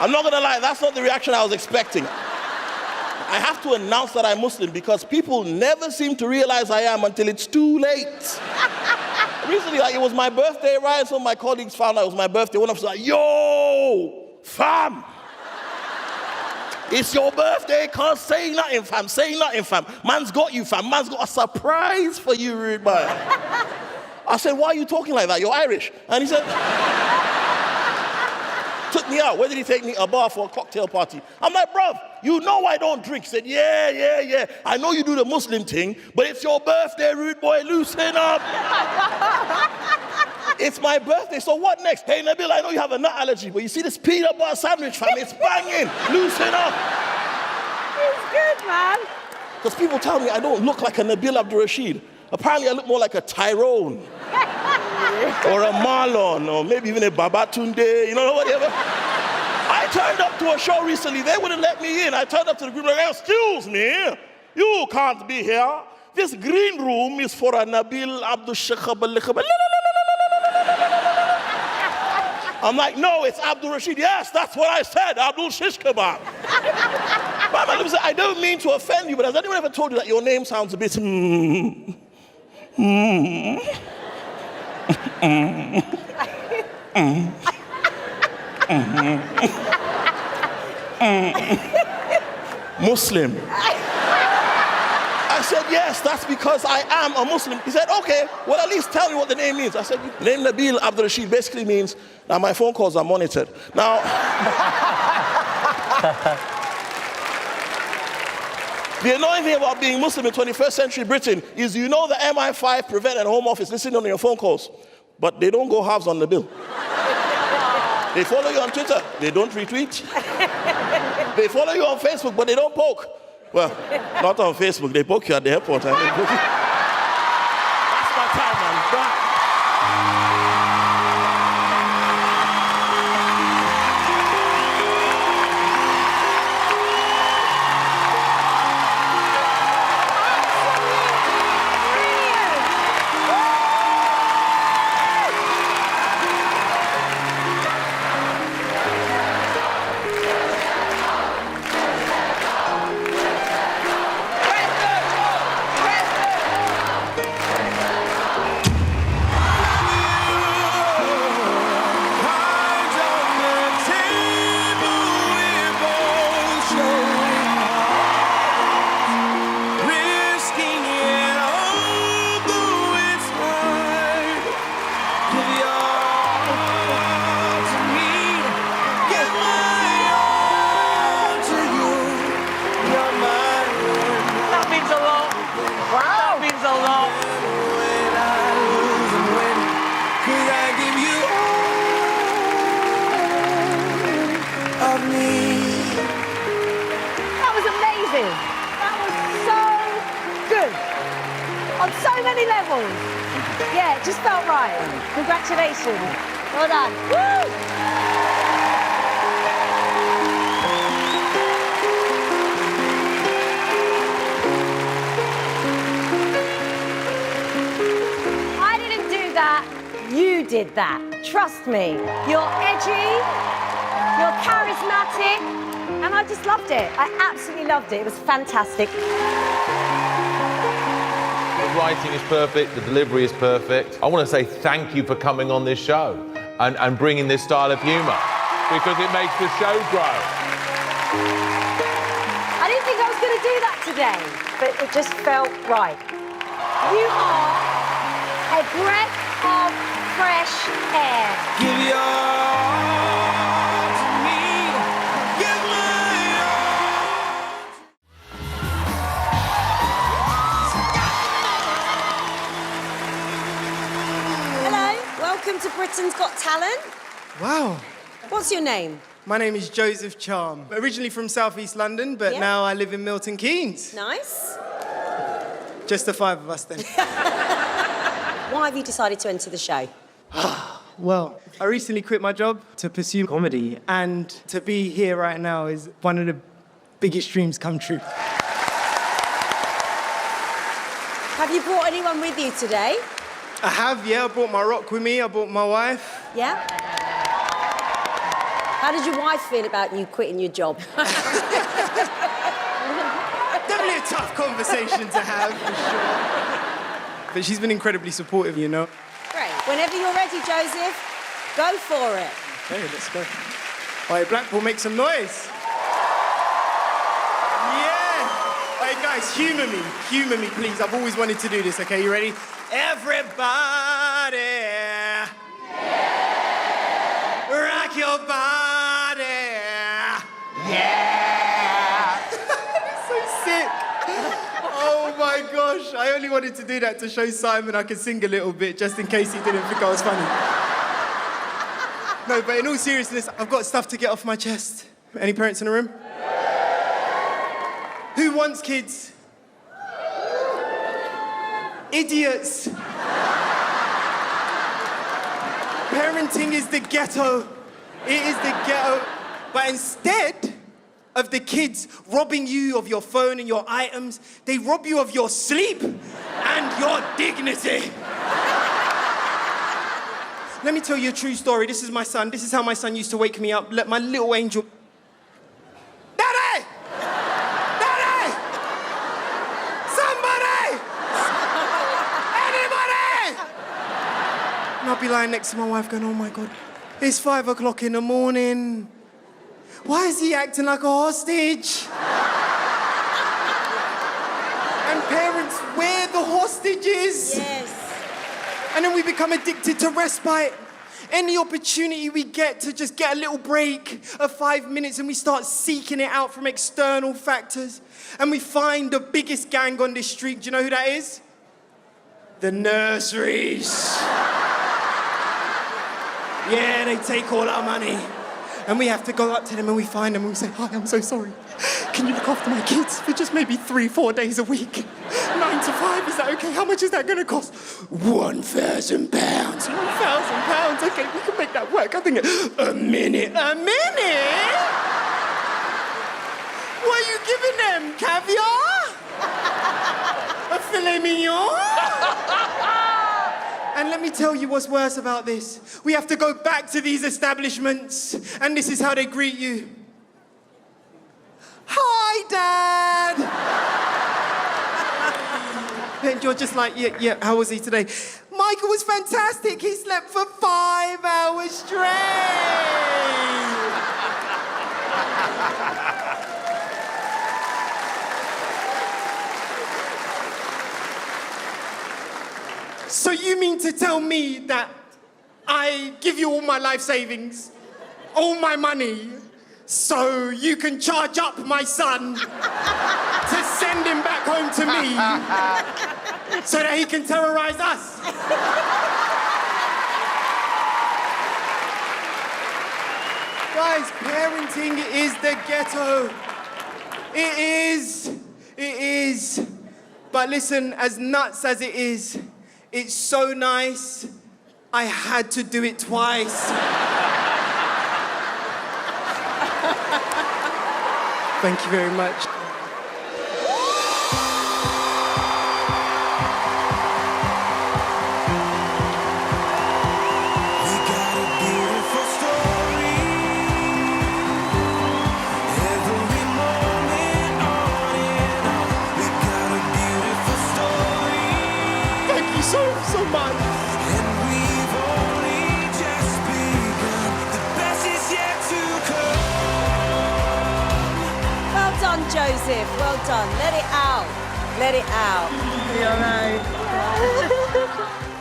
I'm not gonna lie, that's not the reaction I was expecting. I have to announce that I'm Muslim because people never seem to realize I am until it's too late. Recently, like, it was my birthday, right? So my colleagues found out it was my birthday. One of them was like, yo, fam. It's your birthday, cuz say nothing, fam. Say nothing, fam. Man's got you, fam. Man's got a surprise for you, rude boy. I said, why are you talking like that? You're Irish. And he said, took me out. Where did he take me? A bar for a cocktail party. I'm like, bruv, you know I don't drink. He said, yeah. I know you do the Muslim thing, but it's your birthday, rude boy. Loosen up. It's my birthday, so what next? Hey, Nabil, I know you have a nut allergy, but you see this peanut butter sandwich, fam? It's banging. Loosen up. It's good, man. Because people tell me I don't look like a Nabil Abdulrashid. Apparently, I look more like a Tyrone. Or a Marlon, or maybe even a Babatunde, you know, whatever. I turned up to a show recently. They wouldn't let me in. I turned up to the group like, excuse me, you can't be here. This green room is for a Nabil Abdulrashid. I'm like, no, it's Abdul Rashid. Yes, that's what I said, Abdul Shish Kebab. But I don't mean to offend you, but has anyone ever told you that your name sounds a bit Muslim? I said, yes, that's because I am a Muslim. He said, okay, well, at least tell me what the name means. I said, the name Nabil Abdulrashid basically means that my phone calls are monitored. Now, the annoying thing about being Muslim in 21st century Britain is you know the MI5 prevent and Home Office listening on your phone calls, but they don't go halves on the bill. They follow you on Twitter, they don't retweet. They follow you on Facebook, but they don't poke. Well, not on Facebook, they poke you at the airport. That's my time, man. on so many levels. Yeah, it just felt right. Congratulations. Well done. Woo! I didn't do that. You did that. Trust me. You're edgy, you're charismatic, and I just loved it. I absolutely loved it. It was fantastic. The writing is perfect, the delivery is perfect. I want to say thank you for coming on this show and bringing this style of humour, because it makes the show grow. I didn't think I was going to do that today, but it just felt right. You are a breath of fresh air. Give your all to me. Give my all. Hello, welcome to Britain's Got Talent. Wow. What's your name? My name is Joseph Charm. Originally from South East London, but Yeah. now I live in Milton Keynes. Nice. Just the five of us then. Why have you decided to enter the show? Well, I recently quit my job to pursue comedy, and to be here right now is one of the biggest dreams come true. Have you brought anyone with you today? I have, yeah. I brought my rock with me. I brought my wife. Yeah? How did your wife feel about you quitting your job? Definitely a tough conversation to have, for sure. But she's been incredibly supportive, you know. Great. Whenever you're ready, Joseph, go for it. Okay, let's go. All right, Blackpool, make some noise. Yeah. All right, guys, humour me, please. I've always wanted to do this, okay? You ready? Everybody, rock your body. Yeah. So sick. Oh my gosh, I only wanted to do that to show Simon I could sing a little bit, just in case he didn't think I was funny. No, but in all seriousness, I've got stuff to get off my chest. Any parents in the room? Who wants kids? Idiots. Parenting is the ghetto. It is the ghetto. But instead of the kids robbing you of your phone and your items, they rob you of your sleep and your dignity. Let me tell you a true story. This is my son. This is how my son used to wake me up. Let my little angel... Daddy! Daddy! Somebody! Anybody! And I'll be lying next to my wife going, oh my God, it's 5 o'clock in the morning. Why is he acting like a hostage? And parents, we're the hostages. Yes. And then we become addicted to respite. Any opportunity we get to just get a little break of 5 minutes, and we start seeking it out from external factors. And we find the biggest gang on this street. Do you know who that is? The nurseries. Yeah, they take all our money. And we have to go up to them and we find them and we say, hi, I'm so sorry. Can you look after my kids for just maybe 3-4 days a week? 9 to 5, is that okay? How much is that gonna cost? £1,000. £1,000, okay, we can make that work. I think a minute. A minute? What are you giving them? Caviar? A filet mignon? And let me tell you what's worse about this. We have to go back to these establishments, and this is how they greet you. Hi, Dad! And you're just like, yeah, how was he today? Michael was fantastic. He slept for 5 hours straight. So you mean to tell me that I give you all my life savings, all my money, so you can charge up my son to send him back home to me so that he can terrorize us? Guys, parenting is the ghetto. It is. But But listen, as nuts as it is, it's so nice, I had to do it twice. Thank you very much. So much. And we've only just begun. The best is yet to come. Well done, Joseph. Well done. Let it out. Let it out. You're right.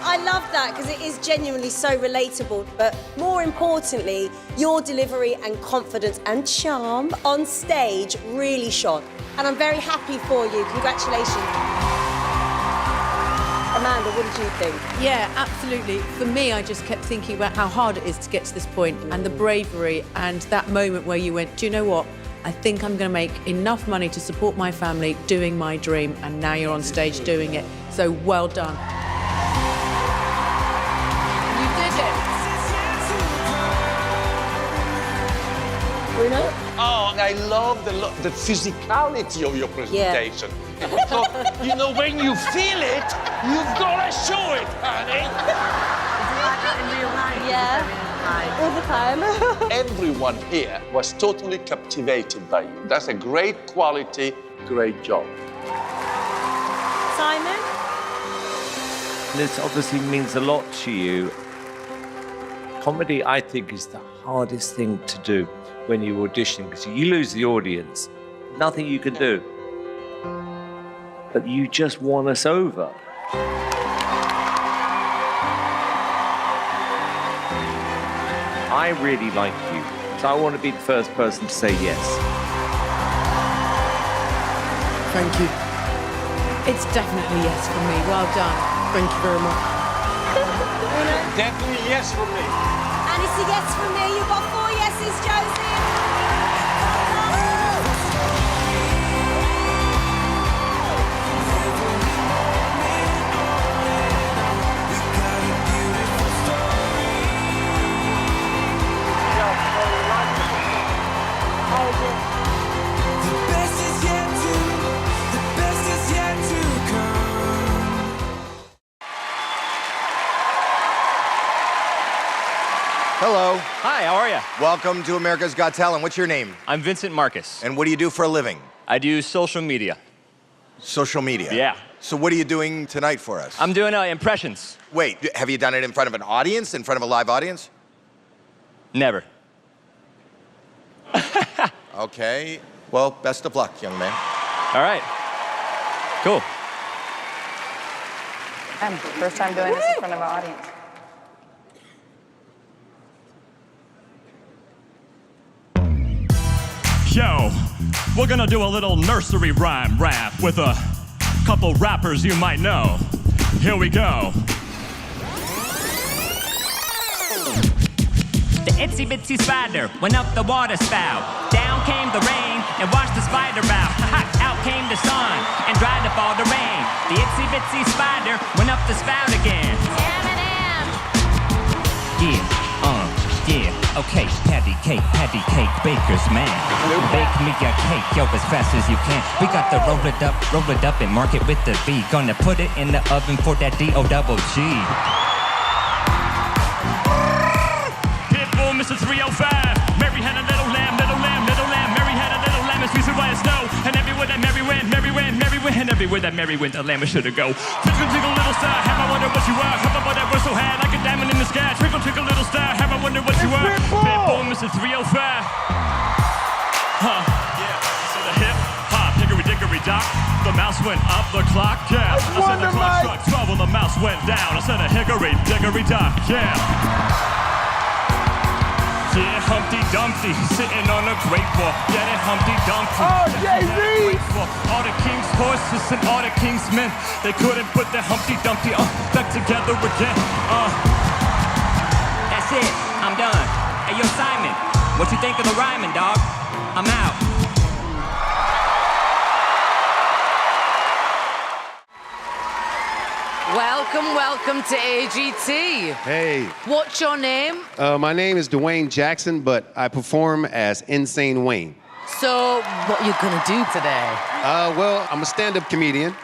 I love that because it is genuinely so relatable. But more importantly, your delivery and confidence and charm on stage really shone. And I'm very happy for you. Congratulations. Amanda, what did you think? Yeah, absolutely. For me, I just kept thinking about how hard it is to get to this point and the bravery and that moment where you went, do you know what? I think I'm going to make enough money to support my family doing my dream, and now you're on stage doing it. So well done. You did it. Bruno? Oh, I love the physicality of your presentation. So, you know, when you feel it, you've got to show it, honey. In real life? Yeah, all the time. Everyone here was totally captivated by you. That's a great quality, great job. Simon? This obviously means a lot to you. Comedy, I think, is the hardest thing to do when you audition, because you lose the audience. Nothing you can do. But you just won us over. I really like you, so I want to be the first person to say yes. Thank you. It's definitely yes for me. Well done. Thank you very much. Definitely yes from me. And it's a yes from me. You've got 4 yeses, Joseph. Hello. Hi, how are you? Welcome to America's Got Talent. What's your name? I'm Vincent Marcus. And what do you do for a living? I do social media. Social media? Yeah. So what are you doing tonight for us? I'm doing impressions. Wait, have you done it in front of an audience, in front of a live audience? Never. Okay. Well, best of luck, young man. All right. Cool. First time doing this in front of an audience. Yo, we're gonna do a little nursery rhyme rap with a couple rappers you might know. Here we go. The itsy bitsy spider went up the water spout. Down came the rain and washed the spider out. Out came the sun and dried up all the rain. The itsy bitsy spider went up the spout again. Yeah, okay, patty cake, baker's man. Bake me a cake, yo, as fast as you can. We got to roll it up and mark it with the B. Gonna put it in the oven for that D-O-double-G. Pitbull, Mr. 305. Mary had a little lamb, little lamb, little lamb. Mary had a little lamb, it's reason why it's snow. And everywhere that Mary went, Mary went, Mary went. And everywhere that Mary went, the lamb should have go. Twinkle, twinkle, little star, have I wonder what you are. How about that were so high, like a diamond in the sky. Twinkle, twinkle, little star, have I wonder what you are. Pitbull, Mr. 305. Huh, yeah, so the hip hop, hickory dickory dock. The mouse went up the clock, yeah. I said the clock struck 12 when the mouse went down. I said a hickory dickory dock, yeah. Yeah, Humpty Dumpty sitting on a great wall. Yeah, that Humpty Dumpty. Oh, Jay-Z! All the king's horses and all the king's men, they couldn't put the Humpty Dumpty back together again. That's it, I'm done. Hey, yo, Simon, what you think of the rhyming, dog? I'm out. Welcome to AGT. Hey. What's your name? My name is Dwayne Jackson, but I perform as Insane Wayne. So, what are you gonna do today? Well, I'm a stand-up comedian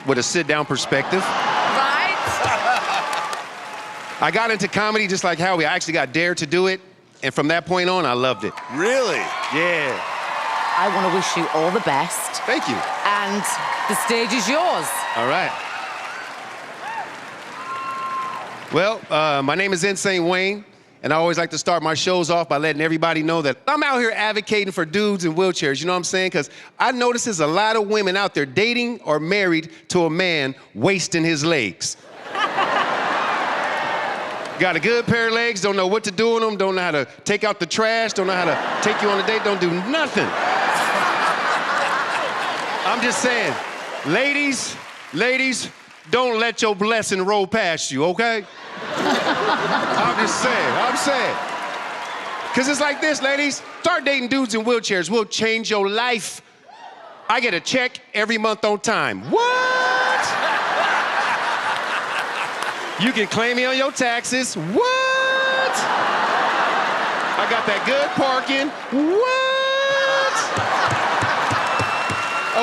with a sit-down perspective. Right? I got into comedy just like Howie. I actually got dared to do it, and from that point on, I loved it. Really? Yeah. I want to wish you all the best. Thank you. And the stage is yours. All right. Well, my name is Insane Wayne, and I always like to start my shows off by letting everybody know that I'm out here advocating for dudes in wheelchairs, you know what I'm saying? Because I notice there's a lot of women out there dating or married to a man wasting his legs. Got a good pair of legs, don't know what to do with them, don't know how to take out the trash, don't know how to take you on a date, don't do nothing. I'm just saying, ladies, don't let your blessing roll past you, okay? I'm saying. Because it's like this, ladies. Start dating dudes in wheelchairs. We'll change your life. I get a check every month on time. What? You can claim me on your taxes. What? I got that good parking. What?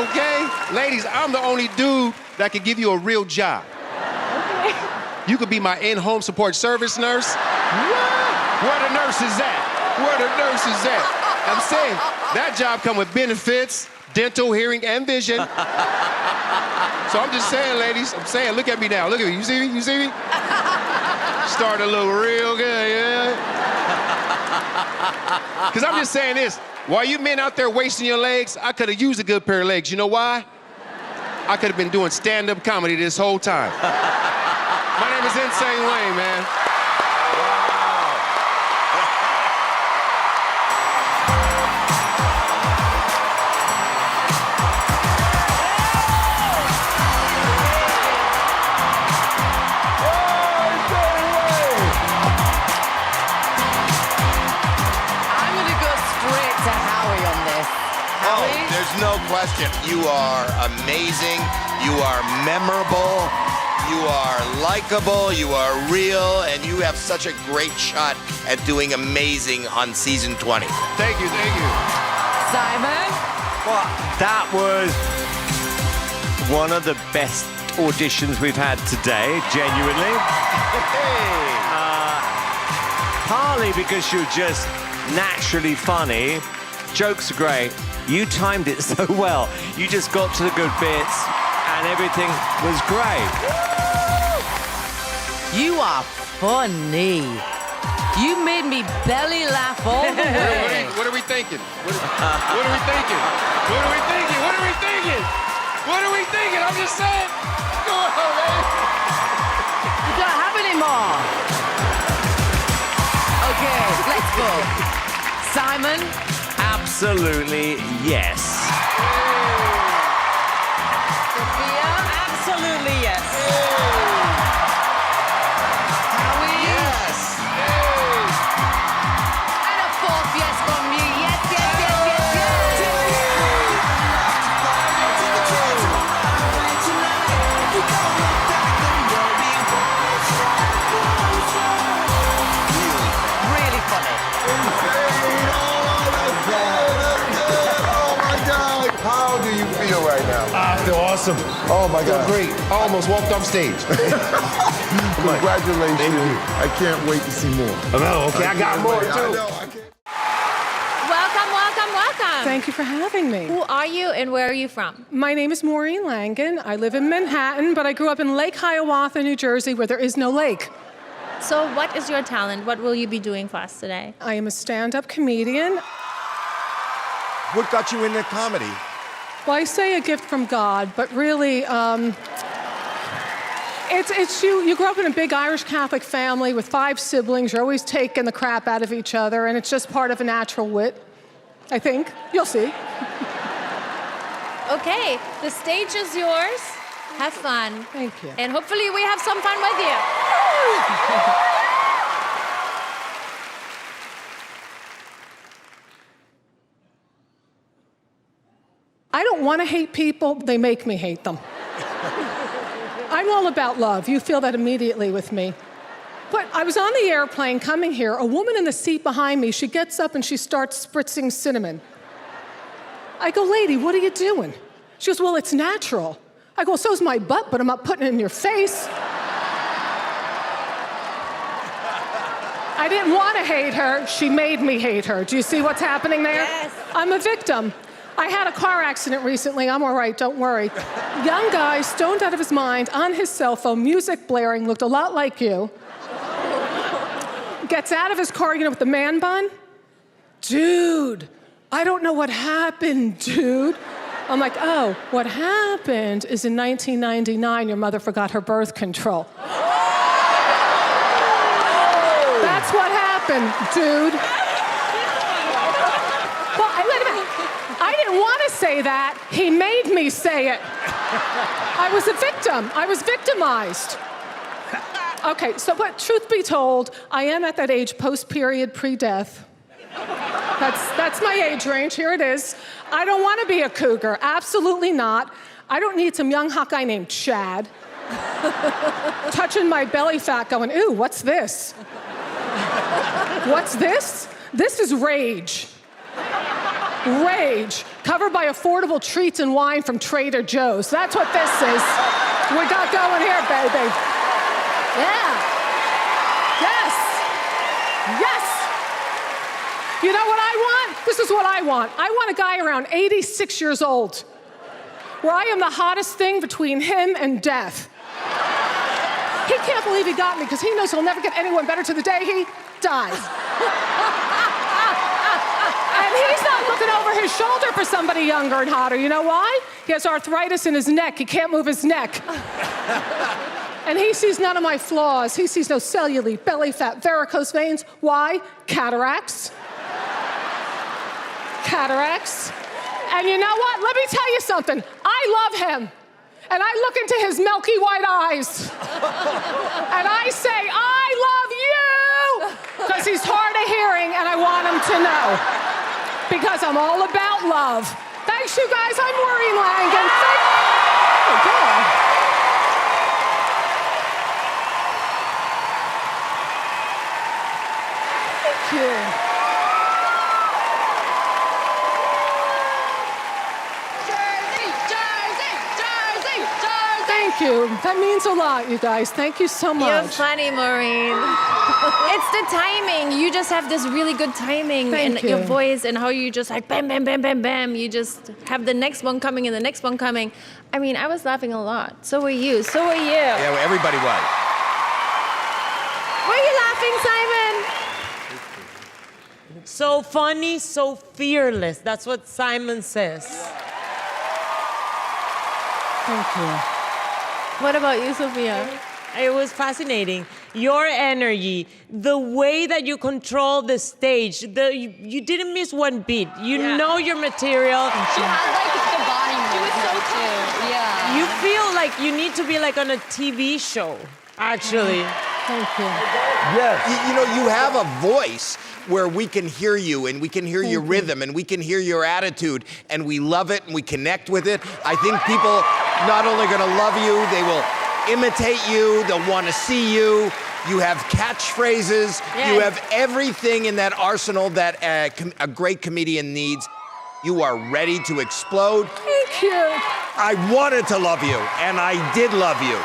Okay? Ladies, I'm the only dude that can give you a real job. Okay. You could be my in-home support service nurse. What? Where the nurse is at? I'm saying, that job come with benefits, dental, hearing, and vision. So I'm just saying, ladies, look at me now. Look at me, you see me? Starting to look real good, yeah? Because I'm just saying this, while you men out there wasting your legs, I could have used a good pair of legs. You know why? I could have been doing stand-up comedy this whole time. My name is Insane Wayne, man. I'm gonna go straight to Howie on this. Howie? Oh, there's no question. You are amazing. You are memorable. You are likable. You are real. And you have such a great shot at doing amazing on season 20. Thank you. Simon? Well, that was one of the best auditions we've had today, genuinely. Partly because you're just naturally funny. Jokes are great. You timed it so well. You just got to the good bits and everything was great. You are funny. You made me belly laugh all the way. What are we thinking? What are we thinking? I'm just saying. Go on, man. You don't have any more. Okay, let's go. Simon? Absolutely yes. Sophia? Absolutely yes. Howie? Yes. And a fourth yes from me. Yes. Really funny. Oh my God! How do you feel right now? I feel awesome. Oh my God! Great. I almost walked off stage. Congratulations! Thank you. I can't wait to see more. Oh, okay, I got more too. I know. I can't. Welcome. Thank you for having me. Who are you and where are you from? My name is Moren Langan. I live in Manhattan, but I grew up in Lake Hiawatha, New Jersey, where there is no lake. So what is your talent? What will you be doing for us today? I am a stand-up comedian. What got you into comedy? Well, I say a gift from God, but really, it's you. You grew up in a big Irish Catholic family with 5 siblings. You're always taking the crap out of each other, and it's just part of a natural wit, I think. You'll see. Okay, the stage is yours. Have fun. Thank you. And hopefully we have some fun with you. I don't want to hate people. They make me hate them. I'm all about love. You feel that immediately with me. But I was on the airplane coming here. A woman in the seat behind me, she gets up and she starts spritzing cinnamon. I go, lady, what are you doing? She goes, well, it's natural. I go, so's my butt, but I'm not putting it in your face. I didn't want to hate her. She made me hate her. Do you see what's happening there? Yes. I'm a victim. I had a car accident recently. I'm all right, don't worry. Young guy, stoned out of his mind, on his cell phone, music blaring, looked a lot like you. Gets out of his car, you know, with the man bun. Dude, I don't know what happened, dude. I'm like, oh, what happened is in 1999, your mother forgot her birth control. That's what happened, dude. Well, wait a minute. I didn't want to say that. He made me say it. I was a victim. I was victimized. Okay, so but truth be told, I am at that age post-period, pre-death. That's my age range. Here it is. I don't want to be a cougar. Absolutely not. I don't need some young hot guy named Chad touching my belly fat going, ooh, what's this? What's this? This is rage. Rage, covered by affordable treats and wine from Trader Joe's. That's what this is. We got going here, baby. Yeah. Yes. Yes. You know what I want? This is what I want. I want a guy around 86 years old, where I am the hottest thing between him and death. He can't believe he got me because he knows he'll never get anyone better to the day he dies. And he's not looking over his shoulder for somebody younger and hotter. You know why? He has arthritis in his neck. He can't move his neck. And he sees none of my flaws. He sees no cellulite, belly fat, varicose veins. Why? Cataracts. Cataracts. And you know what? Let me tell you something. I love him. And I look into his milky white eyes. And I say, I love you! Because he's hard of hearing and I want him to know. Because I'm all about love. Thanks, you guys. I'm Moren Langan. Oh, God. Thank you. Thank you. That means a lot, you guys. Thank you so much. You're funny, Moren. It's the timing. You just have this really good timing Thank in your you. voice and how you just like bam, bam, bam, bam, bam. You just have the next one coming and the next one coming. I mean, I was laughing a lot. So were you. So were you. Yeah, well, everybody was. Were you laughing, Simon? So funny, so fearless. That's what Simon says. Thank you. What about you, Sophia? It was fascinating. Your energy, the way that you control the stage, you didn't miss one beat. You know your material. She had like the body movement too. Yeah. You feel like you need to be like on a TV show, actually. Thank you. Yes. You know, you have a voice where we can hear you and we can hear your rhythm and we can hear your attitude and we love it and we connect with it. I think people not only gonna love you, they will imitate you, they'll wanna see you. You have catchphrases, you have everything in that arsenal that a great comedian needs. You are ready to explode. Thank you. I wanted to love you, and I did love you.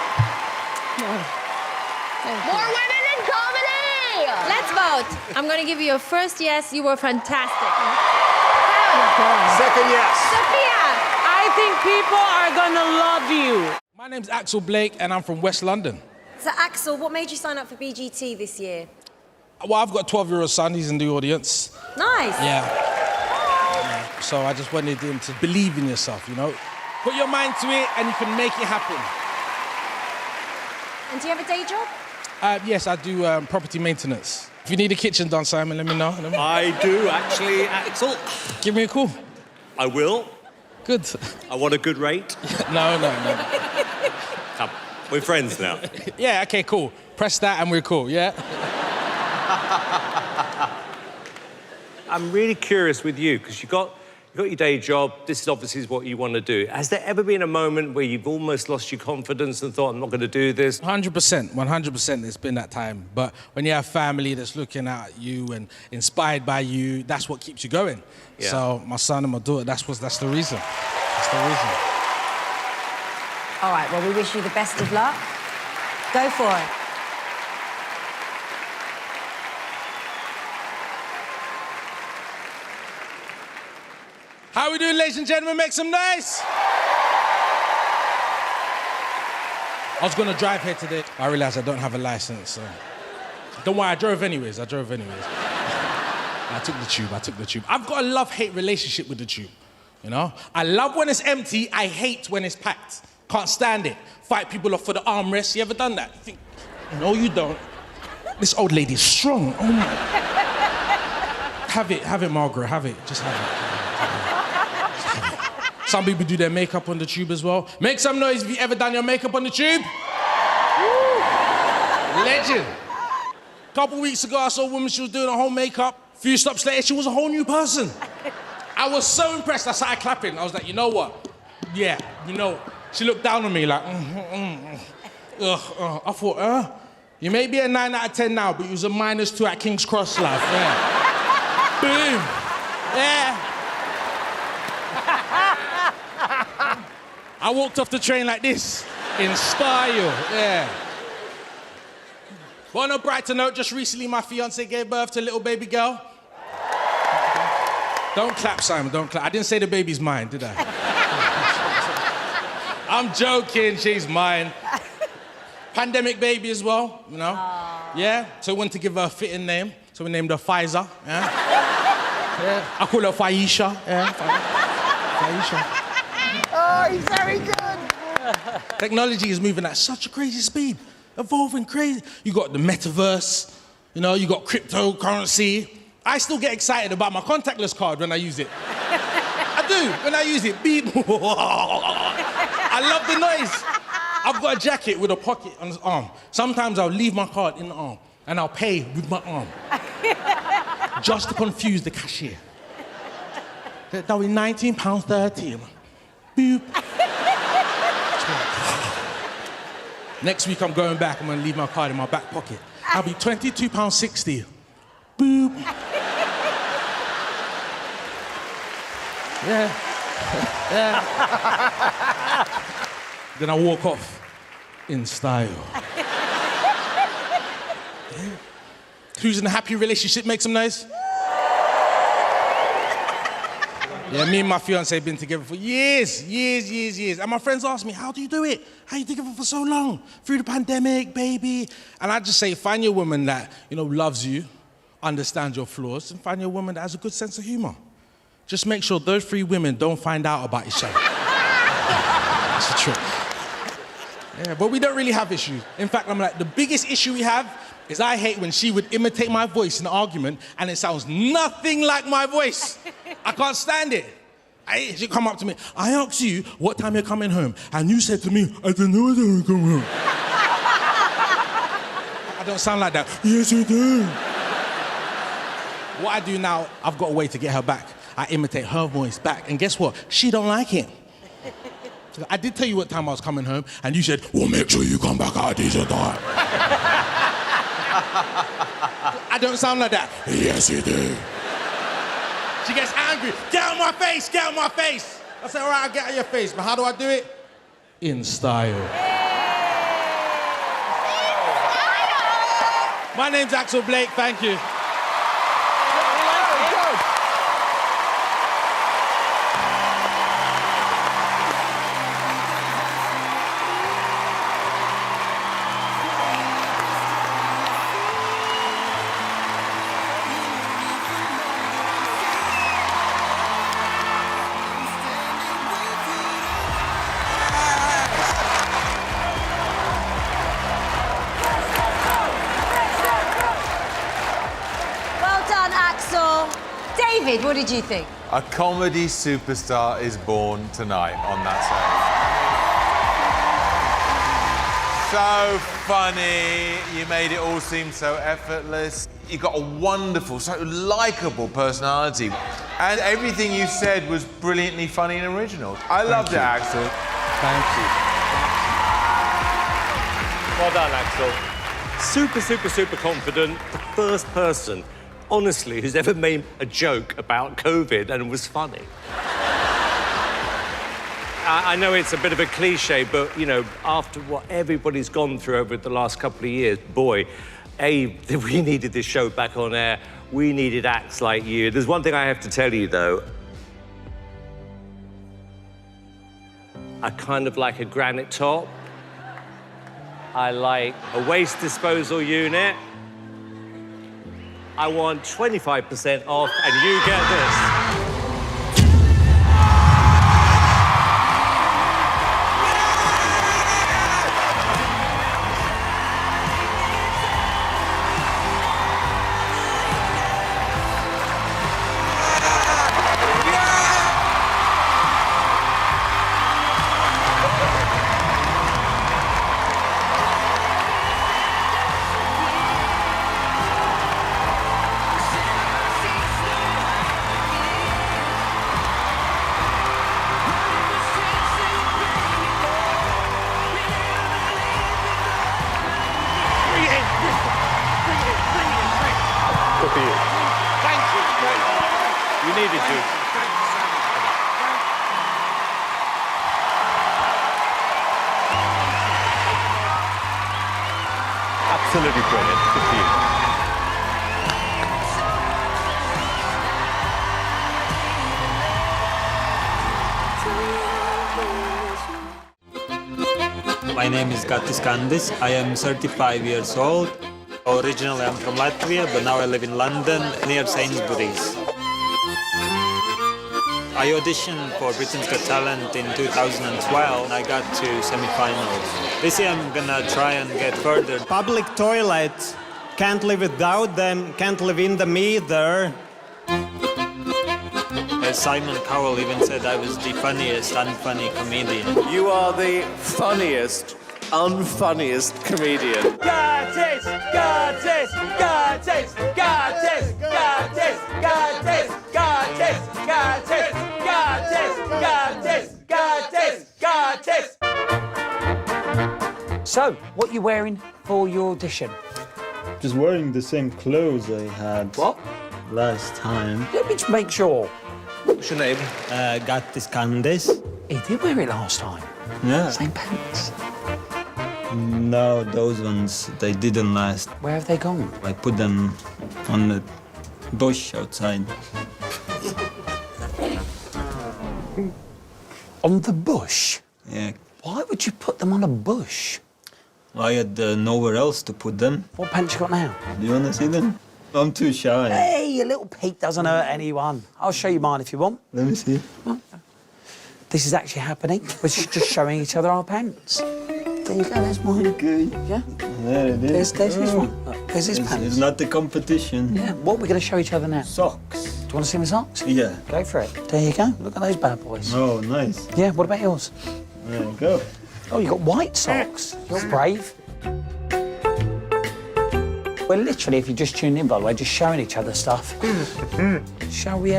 More women in comedy! Let's vote. I'm gonna give you a first yes. You were fantastic. Second yes. Sophia! I think people are gonna love you. My name's Axel Blake, and I'm from West London. So, Axel, what made you sign up for BGT this year? Well, I've got a 12-year-old son. He's in the audience. Nice. Yeah. So I just wanted him to believe in yourself, you know? Put your mind to it, and you can make it happen. And do you have a day job? Yes, I do property maintenance. If you need a kitchen done, Simon, let me know. I do, actually, Axel. Give me a call. I will. Good. I want a good rate. No. Come, we're friends now. Yeah, okay, cool. Press that and we're cool, yeah? I'm really curious with you, because you've You've got your day job. This is obviously what you want to do. Has there ever been a moment where you've almost lost your confidence and thought, I'm not going to do this? 100%. It's been that time. But when you have family that's looking at you and inspired by you, that's what keeps you going. Yeah. So my son and my daughter, that's the reason. That's the reason. All right, well, we wish you the best of luck. Go for it. How we doing, ladies and gentlemen? Make some noise. I was going to drive here today. I realised I don't have a license, so... Don't worry, I drove anyways. I took the tube. I've got a love-hate relationship with the tube, you know? I love when it's empty, I hate when it's packed. Can't stand it. Fight people off for the armrest. You ever done that? You think, no, you don't. This old lady's strong. Oh, my. Have it, Margaret, have it. Just have it. Some people do their makeup on the tube as well. Make some noise if you ever done your makeup on the tube. Woo. Legend. A couple weeks ago, I saw a woman, she was doing her whole makeup. A few stops later, she was a whole new person. I was so impressed, I started clapping. I was like, you know what? Yeah, you know. She looked down on me like, I thought, you may be a 9 out of 10 now, but you was a -2 at King's Cross, love. Yeah. Boom. Yeah. I walked off the train like this, in style, yeah. But on a brighter note, just recently my fiance gave birth to a little baby girl. Don't clap, Simon, don't clap. I didn't say the baby's mine, did I? I'm joking, she's mine. Pandemic baby as well, you know? Yeah, so we wanted to give her a fitting name, so we named her Pfizer, yeah? Yeah. I call her Faisha, yeah? Faisha. Oh, he's very good. Technology is moving at such a crazy speed, evolving crazy. You got the metaverse, you know, you got cryptocurrency. I still get excited about my contactless card when I use it. I do, when I use it, beep. I love the noise. I've got a jacket with a pocket on his arm. Sometimes I'll leave my card in the arm and I'll pay with my arm. Just to confuse the cashier. That was £19.30. Boop. Next week I'm going back, I'm gonna leave my card in my back pocket. I'll be £22.60. Boop. Yeah. Yeah. Then I walk off in style. Yeah. Who's in a happy relationship? Make some noise. Yeah, me and my fiancé have been together for years. And my friends ask me, how do you do it? How are you together for so long? Through the pandemic, baby. And I just say, find your woman that, you know, loves you, understands your flaws, and find your woman that has a good sense of humor. Just make sure those 3 women don't find out about each other. That's the trick. Yeah, but we don't really have issues. In fact, I'm like, the biggest issue we have is I hate when she would imitate my voice in an argument and it sounds nothing like my voice. I can't stand it. She'd come up to me, I asked you what time you're coming home, and you said to me, I don't know when I'm coming home. I don't sound like that. Yes, you do. What I do now, I've got a way to get her back. I imitate her voice back, and guess what? She don't like it. I did tell you what time I was coming home, and you said, well, make sure you come back at a decent time. I don't sound like that. Yes, you do. She gets angry. Get out of my face, get out of my face. I say, all right, I'll get out of your face, but how do I do it? In style. My name's Axel Blake, thank you. David, what did you think? A comedy superstar is born tonight on that stage. So funny, you made it all seem so effortless. You've got a wonderful, so likeable personality. And everything you said was brilliantly funny and original. I loved it, Axel. Thank you. Well done, Axel. Super confident. The first person, honestly, who's ever made a joke about COVID and was funny. I know it's a bit of a cliche, but, you know, after what everybody's gone through over the last couple of years, boy, we needed this show back on air. We needed acts like you. There's one thing I have to tell you, though. I kind of like a granite top. I like a waste disposal unit. I want 25% off, and you get this. Absolutely brilliant. Good for you. My name is Gatis Candis. I am 35 years old. Originally, I'm from Latvia, but now I live in London, near Sainsbury's. I auditioned for Britain's Got Talent in 2012, and I got to semi-finals. This year, I'm gonna try and get further. Public toilet, can't live without them, can't live in them either. Simon Cowell even said I was the funniest unfunny comedian. You are the funniest, unfunniest comedian. Gatis! Gatis! Gatis! Gatis! Gatis! Gatis! Gatis! Gatis! Gatis! Gatis! Gatis! Gatis! So, what are you wearing for your audition? Just wearing the same clothes I had last time. Let me just make sure. What's your name? Gatis Candis. He did wear it last time. Yeah. Same pants. No, those ones, they didn't last. Where have they gone? I put them on the bush outside. On the bush? Yeah. Why would you put them on a bush? I had nowhere else to put them. What pants you got now? Do you want to see them? I'm too shy. Hey, a little peek doesn't hurt anyone. I'll show you mine if you want. Let me see. This is actually happening. We're just showing each other our pants. There you go, there's mine. Okay. Yeah? There it is. There's his one. Look, there's his pants. It's not the competition. Yeah, what are we going to show each other now? Socks. Do you want to see my socks? Yeah. Go for it. There you go. Look at those bad boys. Oh, nice. Yeah, what about yours? There you go. Oh, you got white socks. You're brave. We're literally, if you just tuned in, by the way, just showing each other stuff. Shall we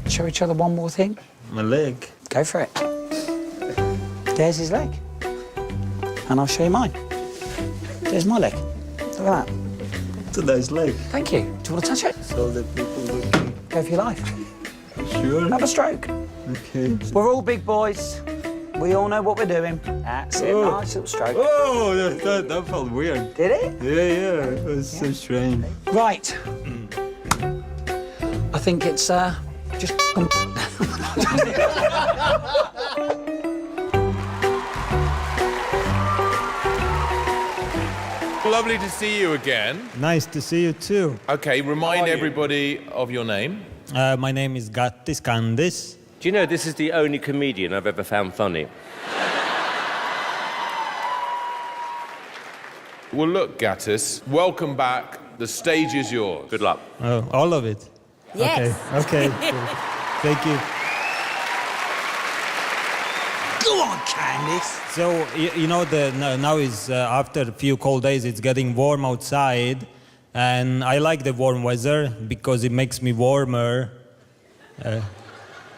show each other one more thing? My leg. Go for it. There's his leg. And I'll show you mine. There's my leg. Look at that. It's a nice leg. Thank you. Do you want to touch it? So that people looking. Go for your life. Sure. Have a stroke. Okay. We're all big boys. We all know what we're doing. That's it. Oh. Nice little stroke. Oh, that felt weird. Did it? Yeah. It was so strange. Right. I think it's just. Lovely to see you again. Nice to see you too. Okay, remind everybody of your name. My name is Gatis Candis. Do you know this is the only comedian I've ever found funny? Well, look, Gatis, welcome back. The stage is yours. Good luck. Oh, all of it? Yes. Okay. Thank you. Go on, Candis. So, you know, now is after a few cold days, it's getting warm outside. and I like the warm weather because it makes me warmer.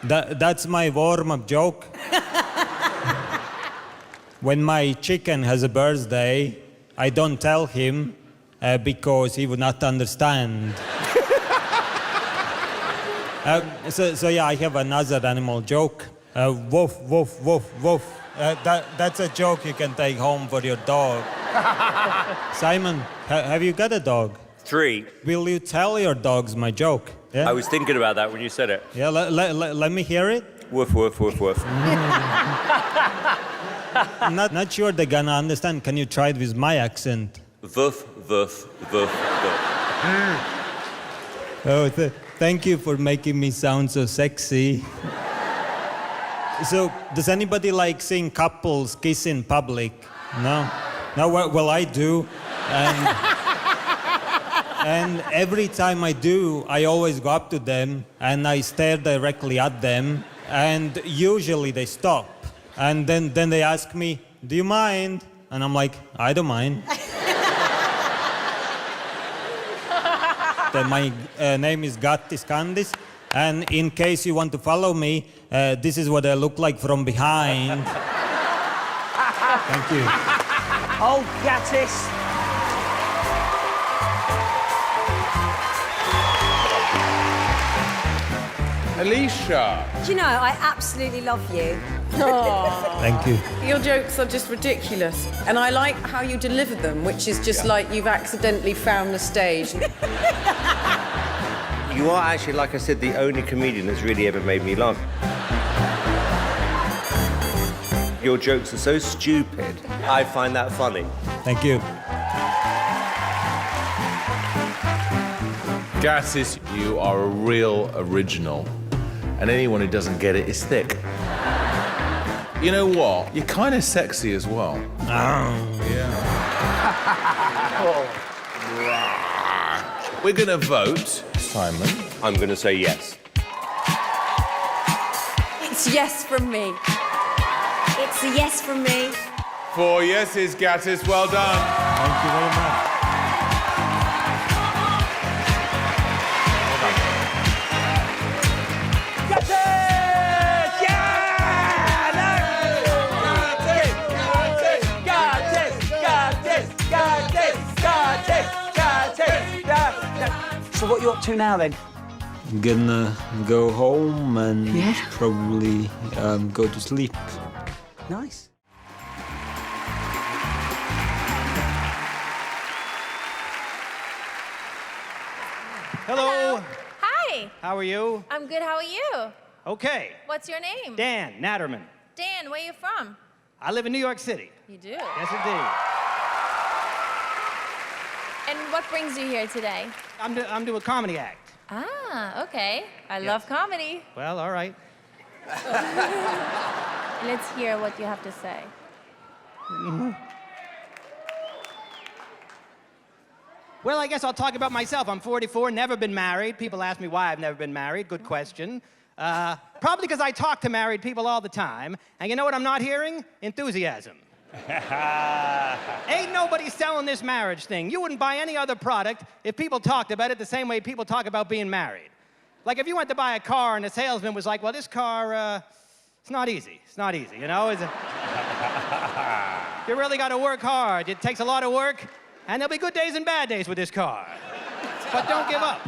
That's my warm-up joke. When my chicken has a birthday, I don't tell him because he would not understand. So yeah, I have another animal joke. Woof, woof, woof, woof. That's a joke you can take home for your dog. Simon, have you got a dog? 3. Will you tell your dogs my joke? Yeah? I was thinking about that when you said it. Yeah, let me hear it. Woof, woof, woof, woof. Not sure they're gonna understand. Can you try it with my accent? Woof, woof, woof, woof. Oh, thank you for making me sound so sexy. So, does anybody like seeing couples kiss in public? No? No, well, I do. And every time I do, I always go up to them and I stare directly at them, and usually they stop. And then they ask me, do you mind? And I'm like, I don't mind. My name is Gatis Candis, and in case you want to follow me, this is what I look like from behind. Thank you. Oh, Gatis. Alicia. Do you know, I absolutely love you. Thank you. Your jokes are just ridiculous. And I like how you deliver them, which is just like you've accidentally found the stage. You are actually, like I said, the only comedian that's really ever made me laugh. Your jokes are so stupid, I find that funny. Thank you. Gatis, you are a real original. And anyone who doesn't get it is thick. You know what? You're kind of sexy as well. Yeah. We're gonna vote. Simon? I'm gonna say yes. It's yes from me. It's a yes from me. 4 yeses, Gatis. Well done. Thank you very much. So what are you up to now then? I'm gonna go home and probably go to sleep. Nice. Hello. Hi. How are you? I'm good. How are you? Okay. What's your name? Dan Natterman. Dan, where are you from? I live in New York City. You do? Yes, indeed. And what brings you here today? I'm doing a comedy act. Ah, okay. I love comedy. Well, all right. Let's hear what you have to say. Well, I guess I'll talk about myself. I'm 44, never been married. People ask me why I've never been married. Good question. Probably because I talk to married people all the time. And you know what I'm not hearing? Enthusiasm. Ain't nobody selling this marriage thing. You wouldn't buy any other product if people talked about it the same way people talk about being married. Like if you went to buy a car and the salesman was like, well, this car, it's not easy. It's not easy, you know? You really got to work hard. It takes a lot of work, and there'll be good days and bad days with this car. But don't give up.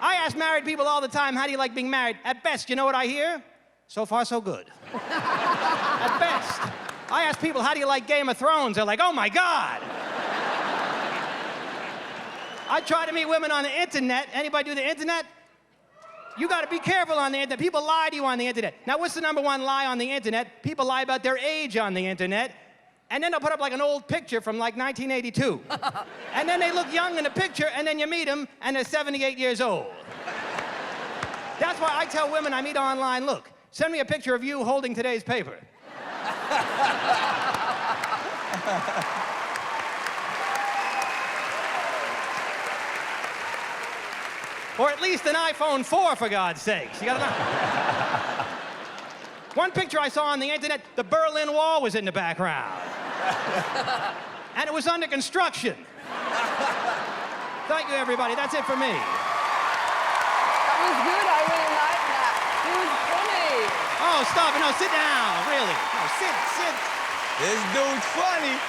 I ask married people all the time, how do you like being married? At best, you know what I hear? So far, so good. At best. I ask people, how do you like Game of Thrones? They're like, oh my God. I try to meet women on the internet. Anybody do the internet? You got to be careful on the internet. People lie to you on the internet. Now, what's the #1 lie on the internet? People lie about their age on the internet, and then they'll put up like an old picture from like 1982. And then they look young in the picture, and then you meet them, and they're 78 years old. That's why I tell women I meet online, look, send me a picture of you holding today's paper. Or at least an iPhone 4, for God's sakes. You gotta know. One picture I saw on the internet, the Berlin Wall was in the background. And it was under construction. Thank you, everybody. That's it for me. That was good. I really liked that. It was funny. Oh, stop it. No, sit down. Really. No, sit. This dude's funny.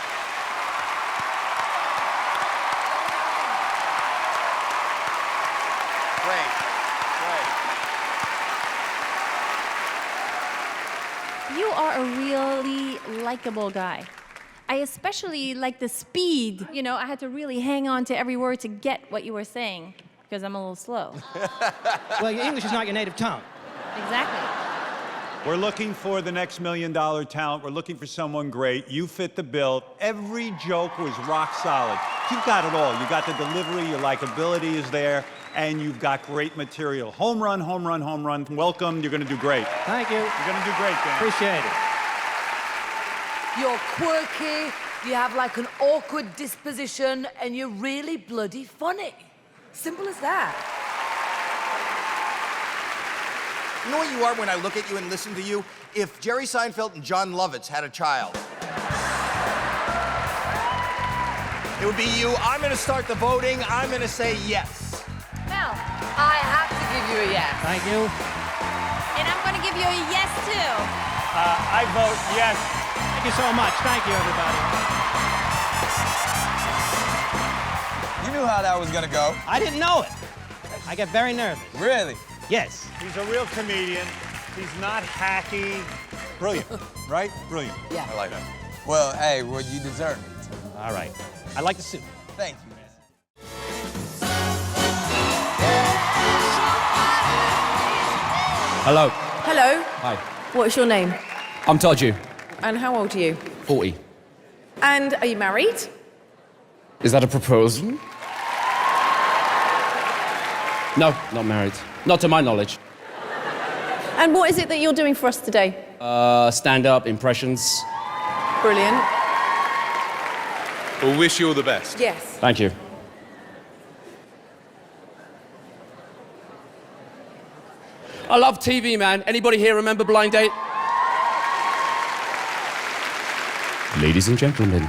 Great. You are a really likable guy. I especially like the speed. You know, I had to really hang on to every word to get what you were saying because I'm a little slow. Well, your English is not your native tongue. Exactly. We're looking for the next $1 million talent. We're looking for someone great. You fit the bill. Every joke was rock solid. You've got it all. You got the delivery, your likability is there, and you've got great material. Home run, home run, home run. Welcome. You're going to do great. Thank you. You're going to do great, Dan. Appreciate it. You're quirky, you have like an awkward disposition, and you're really bloody funny. Simple as that. You know what you are when I look at you and listen to you? If Jerry Seinfeld and John Lovitz had a child. It would be you. I'm going to start the voting. I'm going to say yes. Mel, I have to give you a yes. Thank you. And I'm going to give you a yes, too. I vote yes. Thank you so much. Thank you, everybody. You knew how that was gonna go. I didn't know it. I get very nervous. Really? Yes. He's a real comedian. He's not hacky. Brilliant, right? Brilliant. Yeah. I like that. Well, hey, well, you deserve it. All right. I like the suit. Thank you, man. Hello. Hello. Hi. What's your name? I'm Todd. And how old are you? 40. And are you married? Is that a proposal? No, not married. Not to my knowledge. And what is it that you're doing for us today? Stand-up, impressions. Brilliant. We'll wish you all the best. Yes. Thank you. I love TV, man. Anybody here remember Blind Date? Ladies and gentlemen,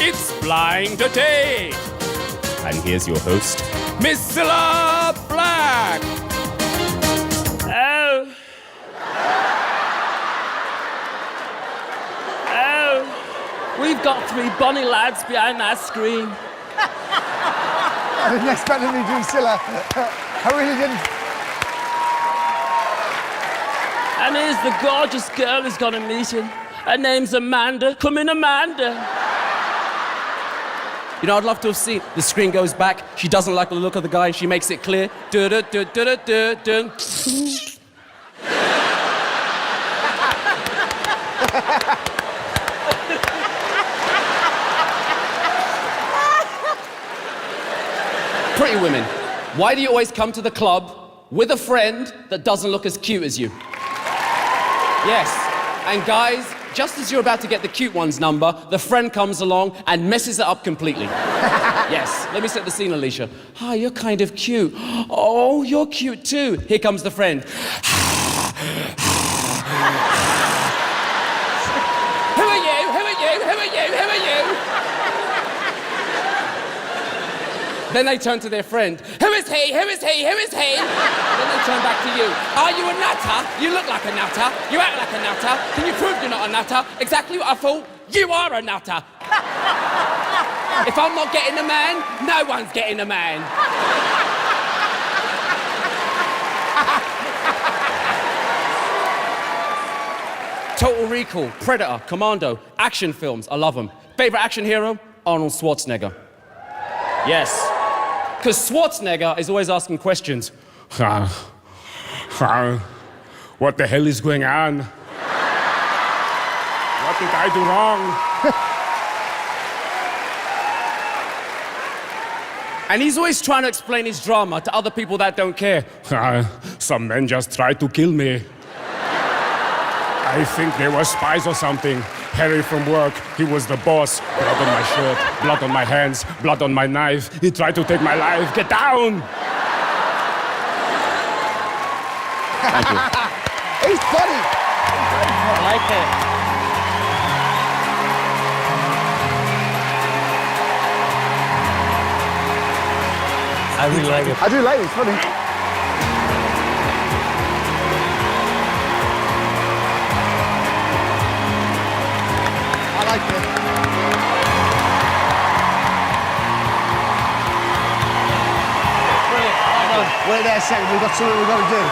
it's Blind Date. And here's your host, Mr. Black. Oh. Oh. We've got 3 bonny lads behind that screen. I didn't expect them to do Drusilla. I really didn't. And here's the gorgeous girl who's gonna meet him. Her name's Amanda. Come in, Amanda. You know, I'd love to have seen. The screen goes back. She doesn't like the look of the guy. She makes it clear. Du-du-du-du-du-du-du. Pretty women, why do you always come to the club with a friend that doesn't look as cute as you? Yes, and guys, just as you're about to get the cute one's number, the friend comes along and messes it up completely. Yes, let me set the scene, Alicia. Hi, you're kind of cute. Oh, you're cute too. Here comes the friend. Who are you? Who are you? Who are you? Who are you? Then they turn to their friend. Who is he? Who is he? Who is he? Then they turn back to you. Are you a nutter? You look like a nutter. You act like a nutter. Can you prove you're not a nutter? Exactly what I thought. You are a nutter. If I'm not getting a man, no one's getting a man. Total Recall, Predator, Commando, action films. I love them. Favorite action hero? Arnold Schwarzenegger. Yes. Because Schwarzenegger is always asking questions. What the hell is going on? What did I do wrong? And he's always trying to explain his drama to other people that don't care. Some men just tried to kill me. I think they were spies or something. Harry from work, he was the boss. Blood on my shirt, blood on my hands, blood on my knife. He tried to take my life. Get down! Thank you. He's funny. I like it. I really like it. I do like it, it's funny. I like it. Brilliant. Wait there a second, we've got something we've got to do.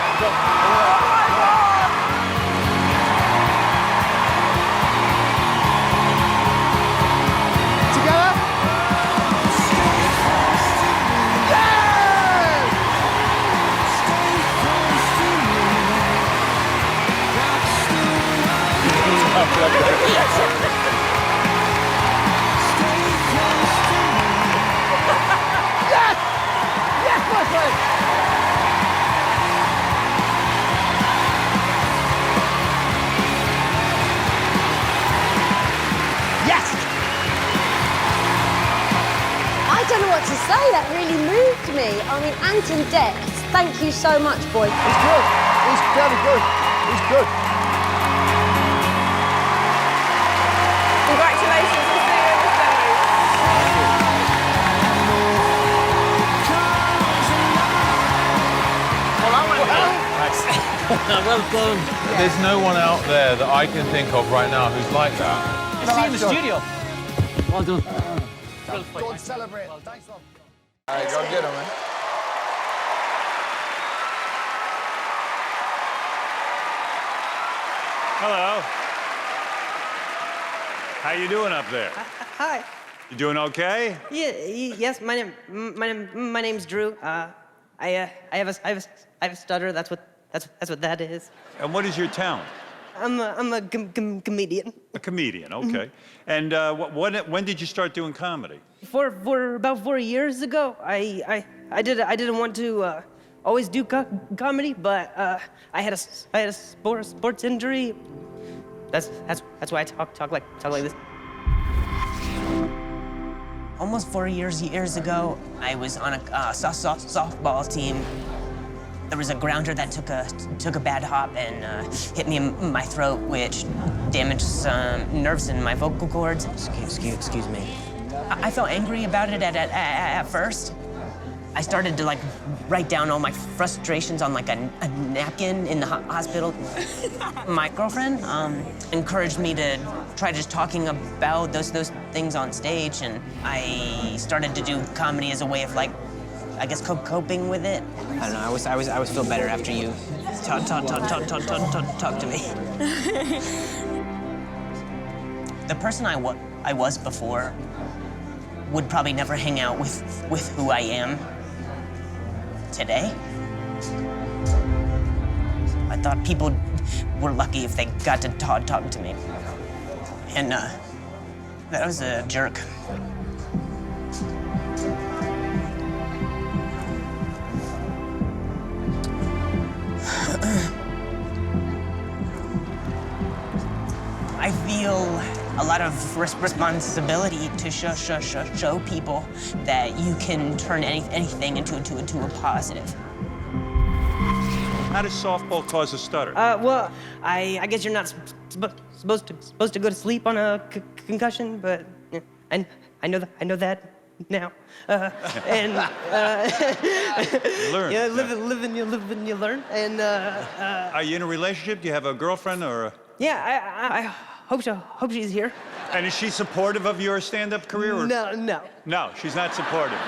Yes! Yes, my friend! Yes! I don't know what to say. That really moved me. I mean, Anton Dex, thank you so much, boy. It's good. It's very good. It's good. Congratulations on seeing the Well done. There's no one out there that I can think of right now who's like that. See you in the studio. Well done. Don't celebrate. Thanks, love. All right, go get him, man. Hello. How you doing up there? Hi. You doing okay? Yes. My name's Drew. I have a stutter. That's what that is. And what is your talent? I'm a comedian. A comedian, okay. And when did you start doing comedy? For about 4 years ago, I didn't want to always do comedy, but I had a sports injury. That's why I talk like this. Almost 4 years ago, I was on a softball team. There was a grounder that took a bad hop and hit me in my throat, which damaged some nerves in my vocal cords. Excuse me. I felt angry about it at first. I started to like write down all my frustrations on like a napkin in the hospital. My girlfriend encouraged me to try just talking about those things on stage, and I started to do comedy as a way of like, I guess, coping with it. I don't know. I always feel better after you talk to me. The person I was before would probably never hang out with who I am today. I thought people were lucky if they got to Todd talk to me. And that was a jerk. I feel a lot of responsibility to show people that you can turn anything into a positive. How does softball cause a stutter? Well, I guess you're not supposed to go to sleep on a concussion, but I know that now. And You learn. Yeah, live and you learn. And Are you in a relationship? Do you have a girlfriend or? yeah, I hope she's here. And is she supportive of your stand-up career? Or? No. No, she's not supportive.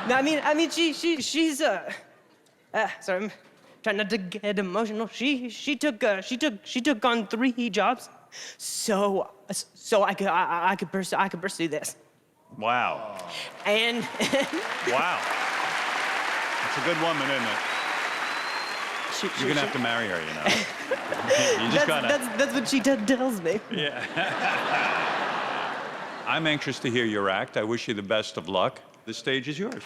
No, I mean she's sorry, I'm trying not to get emotional. She took on 3 jobs, so I could pursue this. Wow. And Wow. That's a good woman, isn't it? You're gonna have to marry her, you know. You just gotta. That's what she tells me. Yeah. I'm anxious to hear your act. I wish you the best of luck. The stage is yours.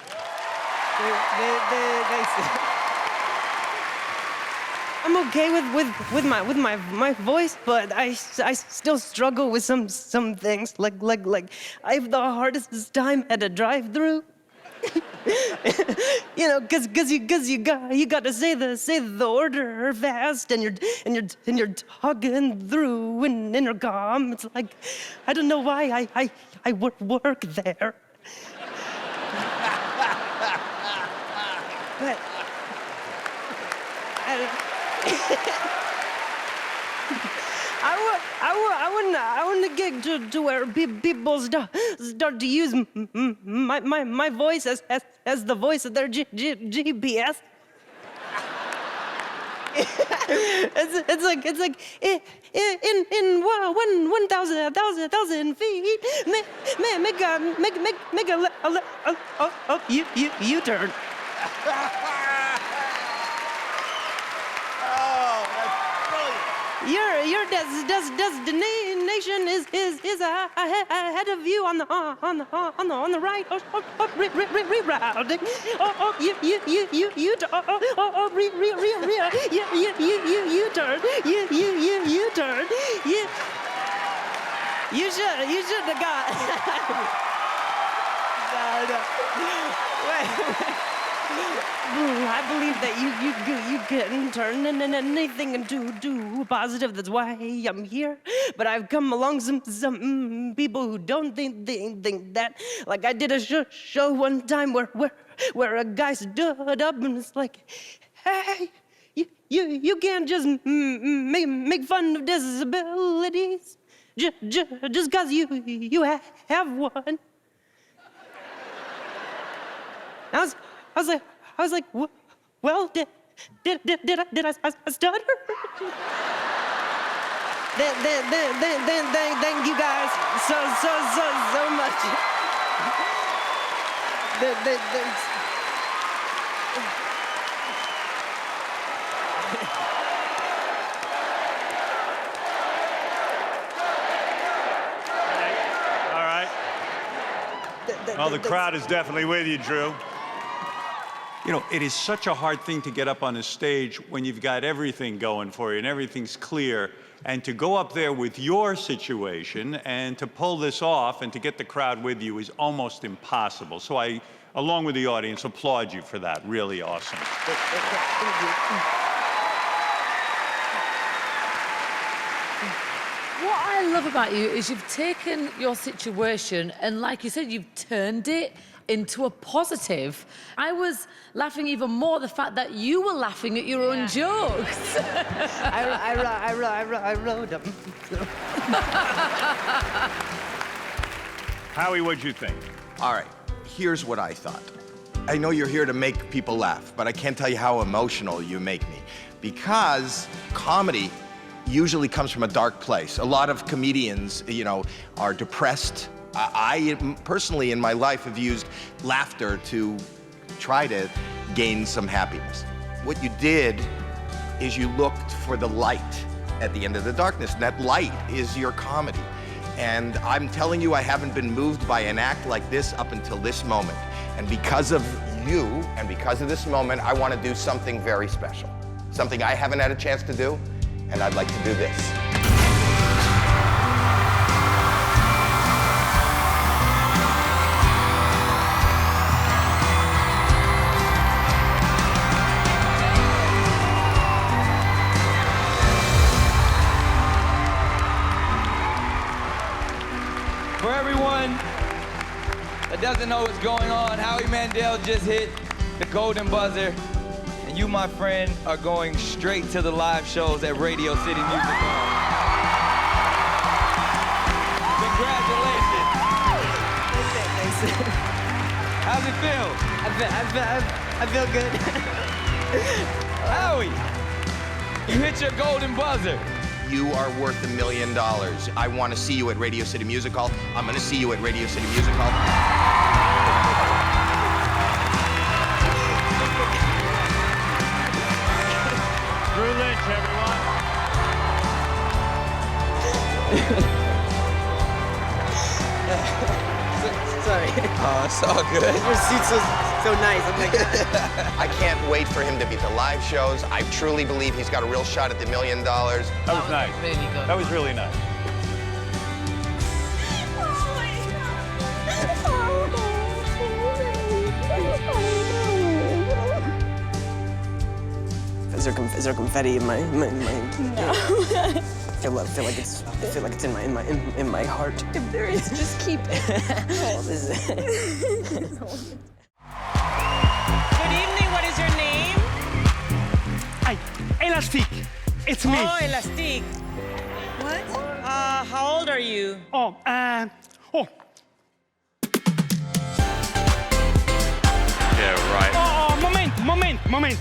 I'm okay with my voice, but I still struggle with some things. Like I have the hardest time at a drive-through. You know, cause you got to say the order fast, and you're talking through an intercom. It's like, I don't know why I work there. But I want to get to where people start to use my voice as the voice of their GPS. It's like in 1,000 feet, make a U-turn. Your destination is ahead of you on the right. Rerouting. U-turn. You should have got. I believe that you can turn anything into positive. That's why I'm here. But I've come along some people who don't think that. Like I did a show one time where a guy stood up and it's like, hey, you can't just make fun of disabilities just because you have one. I was like, well, did I stutter? Thank you guys so much. All right. Well, the crowd is definitely with you, Drew. You know, it is such a hard thing to get up on a stage when you've got everything going for you and everything's clear. And to go up there with your situation and to pull this off and to get the crowd with you is almost impossible. So I, along with the audience, applaud you for that. Really awesome. What I love about you is you've taken your situation and, like you said, you've turned it into a positive. I was laughing even more the fact that you were laughing at your own jokes. I wrote them. Howie, what'd you think? All right, here's what I thought. I know you're here to make people laugh, but I can't tell you how emotional you make me. Because comedy usually comes from a dark place. A lot of comedians, you know, are depressed. I personally in my life have used laughter to try to gain some happiness. What you did is you looked for the light at the end of the darkness, and that light is your comedy. And I'm telling you, I haven't been moved by an act like this up until this moment. And because of you, and because of this moment, I want to do something very special. Something I haven't had a chance to do, and I'd like to do this. For everyone that doesn't know what's going on, Howie Mandel just hit the golden buzzer, and you, my friend, are going straight to the live shows at Radio City Music Hall. Congratulations. How's it feel? I feel good. Howie, you hit your golden buzzer. You are worth $1 million. I want to see you at Radio City Music Hall. I'm going to see you at Radio City Music Hall. Drew Lynch, everyone. Sorry. Oh, it's all good. Your suit's so nice. I'm like, I can't wait for him to be at the live shows. I truly believe he's got a real shot at the $1 million. That was nice. Really good. That was really nice. Is there confetti in my no. I feel like it's in my heart. If there is, just keep it. This is Good evening, what is your name? Elastic. It's me. Oh, Elastic. What? How old are you? Oh. Yeah, right. Oh, moment.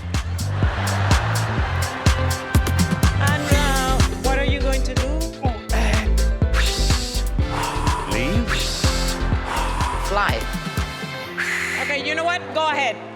And what are you going to do? Leave. Fly. Okay, you know what? Go ahead.